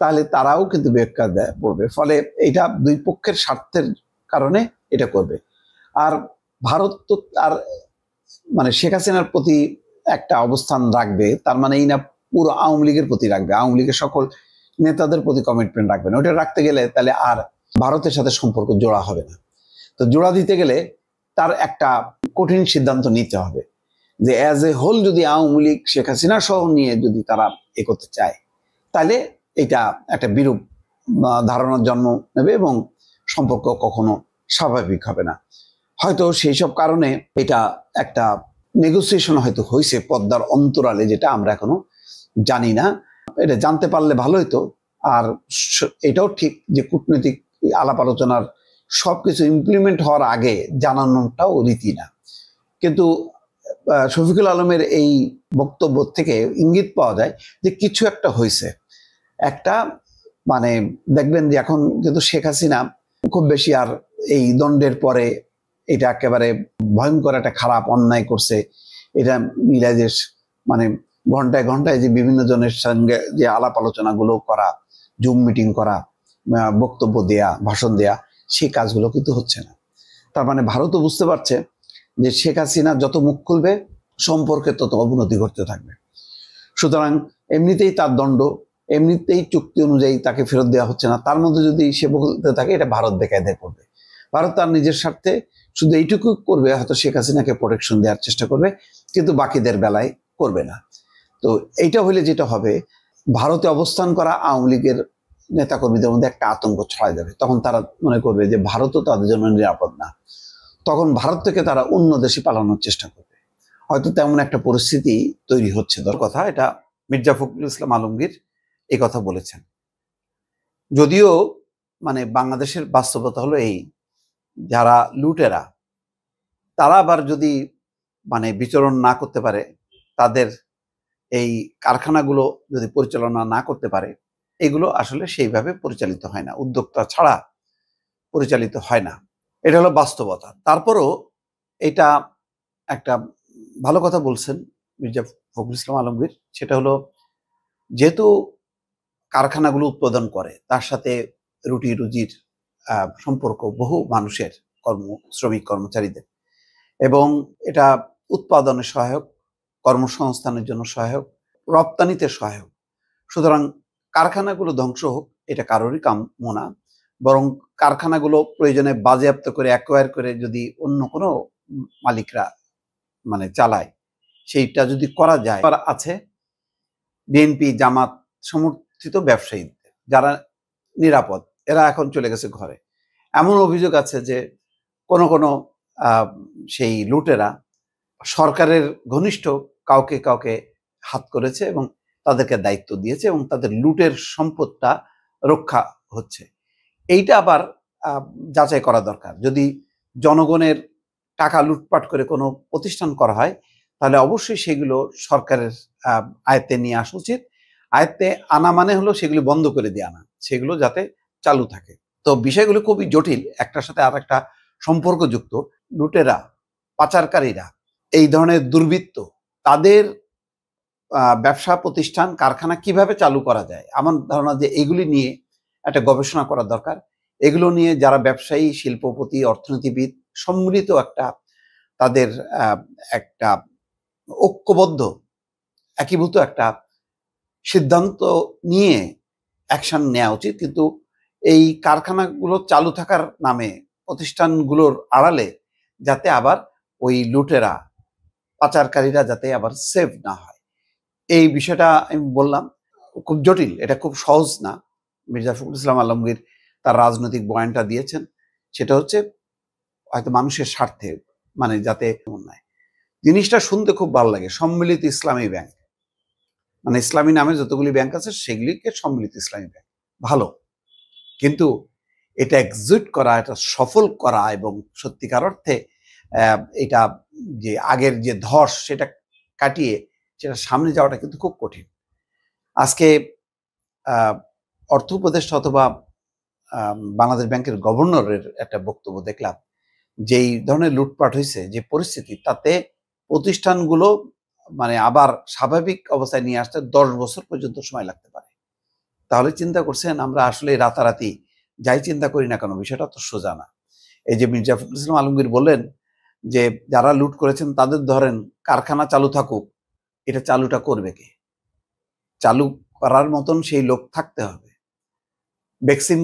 তাহলে তারাও কিন্তু বেকায়দায় পড়বে। ফলে এটা দুই পক্ষের স্বার্থের কারণে এটা করবে। আর ভারত তো তার মানে শেখ হাসিনার প্রতি একটা অবস্থান রাখবে, তার মানে এই না পুরো আওয়ামী লীগের প্রতি রাখবে, আওয়ামী লীগের সকল নেতাদের প্রতি কমিটমেন্ট রাখবে না। ওটা রাখতে গেলে তাহলে আর ভারতের সাথে সম্পর্ক জোড়া হবে না। তো জোড়া দিতে গেলে তার একটা কঠিন সিদ্ধান্ত নিতে হবে যে অ্যাজ এ হোল যদি আওয়ামী লীগ শেখ হাসিনা সহ নিয়ে যদি তারা করতে চায় তাহলে এটা একটা বিরূপ ধারণার জন্ম নেবে এবং সম্পর্ক কখনো স্বাভাবিক হবে না। হয়তো সেই সব কারণে এটা একটা নেগোসিয়েশন হয়তো হয়েছে পদ্মার অন্তরালে, যেটা আমরা এখনো জানি না। এটা জানতে পারলে ভালো হতো। আর এটাও ঠিক যে কূটনৈতিক আলাপ আলোচনার সবকিছু ইমপ্লিমেন্ট হওয়ার আগে জানানোটাও রীতি না। কিন্তু শফিকুল আলমের এই বক্তব্য থেকে ইঙ্গিত পাওয়া যায় যে কিছু একটা হয়েছে। একটা মানে দেখবেন যে এখন কিন্তু শেখ হাসিনা খুব বেশি আর এই দণ্ডের পরে এটা একেবারে ভয়ঙ্কর একটা খারাপ অন্যায় করছে এটা মিলে যে মানে ঘন্টায় ঘন্টায় যে বিভিন্ন জনের সঙ্গে যে আলাপ আলোচনাগুলো করা, জুম মিটিং করা, বক্তব্য দেয়া, ভাষণ দেয়া, সেই কাজগুলো কিন্তু হচ্ছে না। তার মানে ভারতও বুঝতে পারছে যে শেখ হাসিনা যত মুখ খুলবে সম্পর্কে তত অবনতি ঘটতে থাকবে। সুতরাং এমনিতেই তার দণ্ড, এমনিতেই চুক্তি অনুযায়ী তাকে ফেরত দেওয়া হচ্ছে না, তার মধ্যে যদি সে বলতে থাকে এটা ভারত বেকায়দায় পড়বে। ভারত তার নিজের স্বার্থে শুধু এইটুকু করবে, হয়তো শেখ হাসিনাকে প্রোটেকশন দেওয়ার চেষ্টা করবে, কিন্তু বাকিদের বেলায় করবে না। তো এইটা হলে যেটা হবে, ভারতে অবস্থান করা আওয়ামী লীগের নেতাকর্মীদের মধ্যে একটা আতঙ্ক ছড়ায় যাবে। তখন তারা মনে করবে যে ভারতও তাদের জন্য নিরাপদ না। তখন ভারত থেকে তারা অন্য দেশে পালানোর চেষ্টা করবে। হয়তো তেমন একটা পরিস্থিতি তৈরি হচ্ছে। কথা এটা মির্জা ফখরুল ইসলাম আলমগীর এই কথা বলেছেন। যদিও মানে বাংলাদেশের বাস্তবতা হলো এই, যারা লুটেরা তারা আবার যদি মানে বিচরণ না করতে পারে, তাদের এই কারখানাগুলো যদি পরিচালনা না করতে পারে, এগুলো আসলে সেইভাবে পরিচালিত হয় না, উদ্যোক্তা ছাড়া পরিচালিত হয় না। এটা হলো বাস্তবতা। তারপরও এটা একটা ভালো কথা বলছেন মির্জা ফখরুল ইসলাম আলমগীর, সেটা হলো যেহেতু কারখানাগুলো উৎপাদন করে তার সাথে রুটি রুজির সম্পর্ক বহু মানুষের, শ্রমিক কর্মচারীদের, এবং এটা উৎপাদনের সহায়ক, কর্মসংস্থানের জন্য সহায়ক, রপ্তানিতে সহায়ক। সুতরাং কারখানাগুলো ধ্বংস হোক এটা কারোরই কাম্য না, বরং কারখানাগুলো প্রয়োজনে বাজেয়াপ্ত করে অ্যাকোয়ার করে যদি অন্য কোনো মালিকরা মানে চালায়, সেইটা যদি করা যায়। আছে বিএনপি জামাত সমর্থিত ব্যবসায়ীদের যারা নিরাপদ, এরা এখন চলে গেছে ঘরে। এমন অভিযোগ আছে যে কোন কোন সেই লুটেরা সরকারের ঘনিষ্ঠ কাউকে কাউকে হাত করেছে এবং তাদেরকে দায়িত্ব দিয়েছে এবং তাদের লুটের সম্পদটা রক্ষা হচ্ছে। এইটা আবার যাচাই করা দরকার। যদি জনগণের টাকা লুটপাট করে কোনো প্রতিষ্ঠান করা হয়, তাহলে অবশ্যই সেগুলো সরকারের আয়ত্তে নিয়ে আসা উচিত। আয়ত্তে আনা মানে হলো সেগুলি বন্ধ করে দিয়ে আনা, সেগুলো যাতে চালু থাকে। তো বিষয়গুলো খুবই জটিল, একটার সাথে আর একটা সম্পর্কযুক্ত। লুটেরা, পাচারকারীরা, এই ধরনের দুর্বৃত্ত, তাদের ব্যবসা প্রতিষ্ঠান, কারখানা কিভাবে চালু করা যায়, আমার ধারণা যে এগুলি নিয়ে একটা গবেষণা করা দরকার। এগুলো নিয়ে যারা ব্যবসায়ী, শিল্পপতি, অর্থনীতিবিদ সম্মিলিত একটা তাদের একটা ঐক্যবদ্ধ একীভূত একটা সিদ্ধান্ত নিয়ে অ্যাকশন নেওয়া উচিত। কিন্তু এই কারখানাগুলো চালু থাকার নামে, প্রতিষ্ঠানগুলোর আড়ালে যাতে আবার ওই লুটেরা, পাচারকারীরা যাতে আবার সেভ না হয়, এই বিষয়টা আমি বললাম। খুব জটিল, এটা খুব সহজ না। মির্জা ফখরুল ইসলাম আলমগীর তার রাজনৈতিক বয়ানটা দিয়েছেন, সেটা হচ্ছে হয়তো মানুষের স্বার্থে, মানে যাতে নাই। জিনিসটা শুনতে খুব ভালো লাগে, সম্মিলিত ইসলামী ব্যাংক, মানে ইসলামী নামে যতগুলি ব্যাংক আছে সেগুলিকে সম্মিলিত ইসলামী ব্যাংক, ভালো। কিন্তু এটা এক্সিকিউট করা, এটা সফল করা এবং সত্যিকার অর্থে এটা যে আগের যে ধস সেটা কাটিয়ে সেটা সামনে যাওয়াটা কিন্তু খুব কঠিন। আজকে অর্থ উপদেষ্টা অথবা বাংলাদেশ ব্যাংকের গভর্নরের একটা বক্তব্য দেখলাম, যেই ধরনের লুটপাট হয়েছে, যে পরিস্থিতি, তাতে প্রতিষ্ঠানগুলো মানে আবার স্বাভাবিক অবস্থায় নিয়ে আসতে 10 বছর পর্যন্ত সময় লাগতে পারে। তাহলে চিন্তা করছেন, আমরা আসলে রাতারাতি যাই চিন্তা করি না কেন, বিষয়টা তো সোজা না। এই যে মির্জা ফখরুল ইসলাম আলমগীর বললেন যে যারা লুট করেছেন তাদের ধরেন কারখানা চালু থাকুক, এটা চালুটা করবে কে? চালু করার মতন সেই লোক থাকতে হবে। ভ্যাকসিন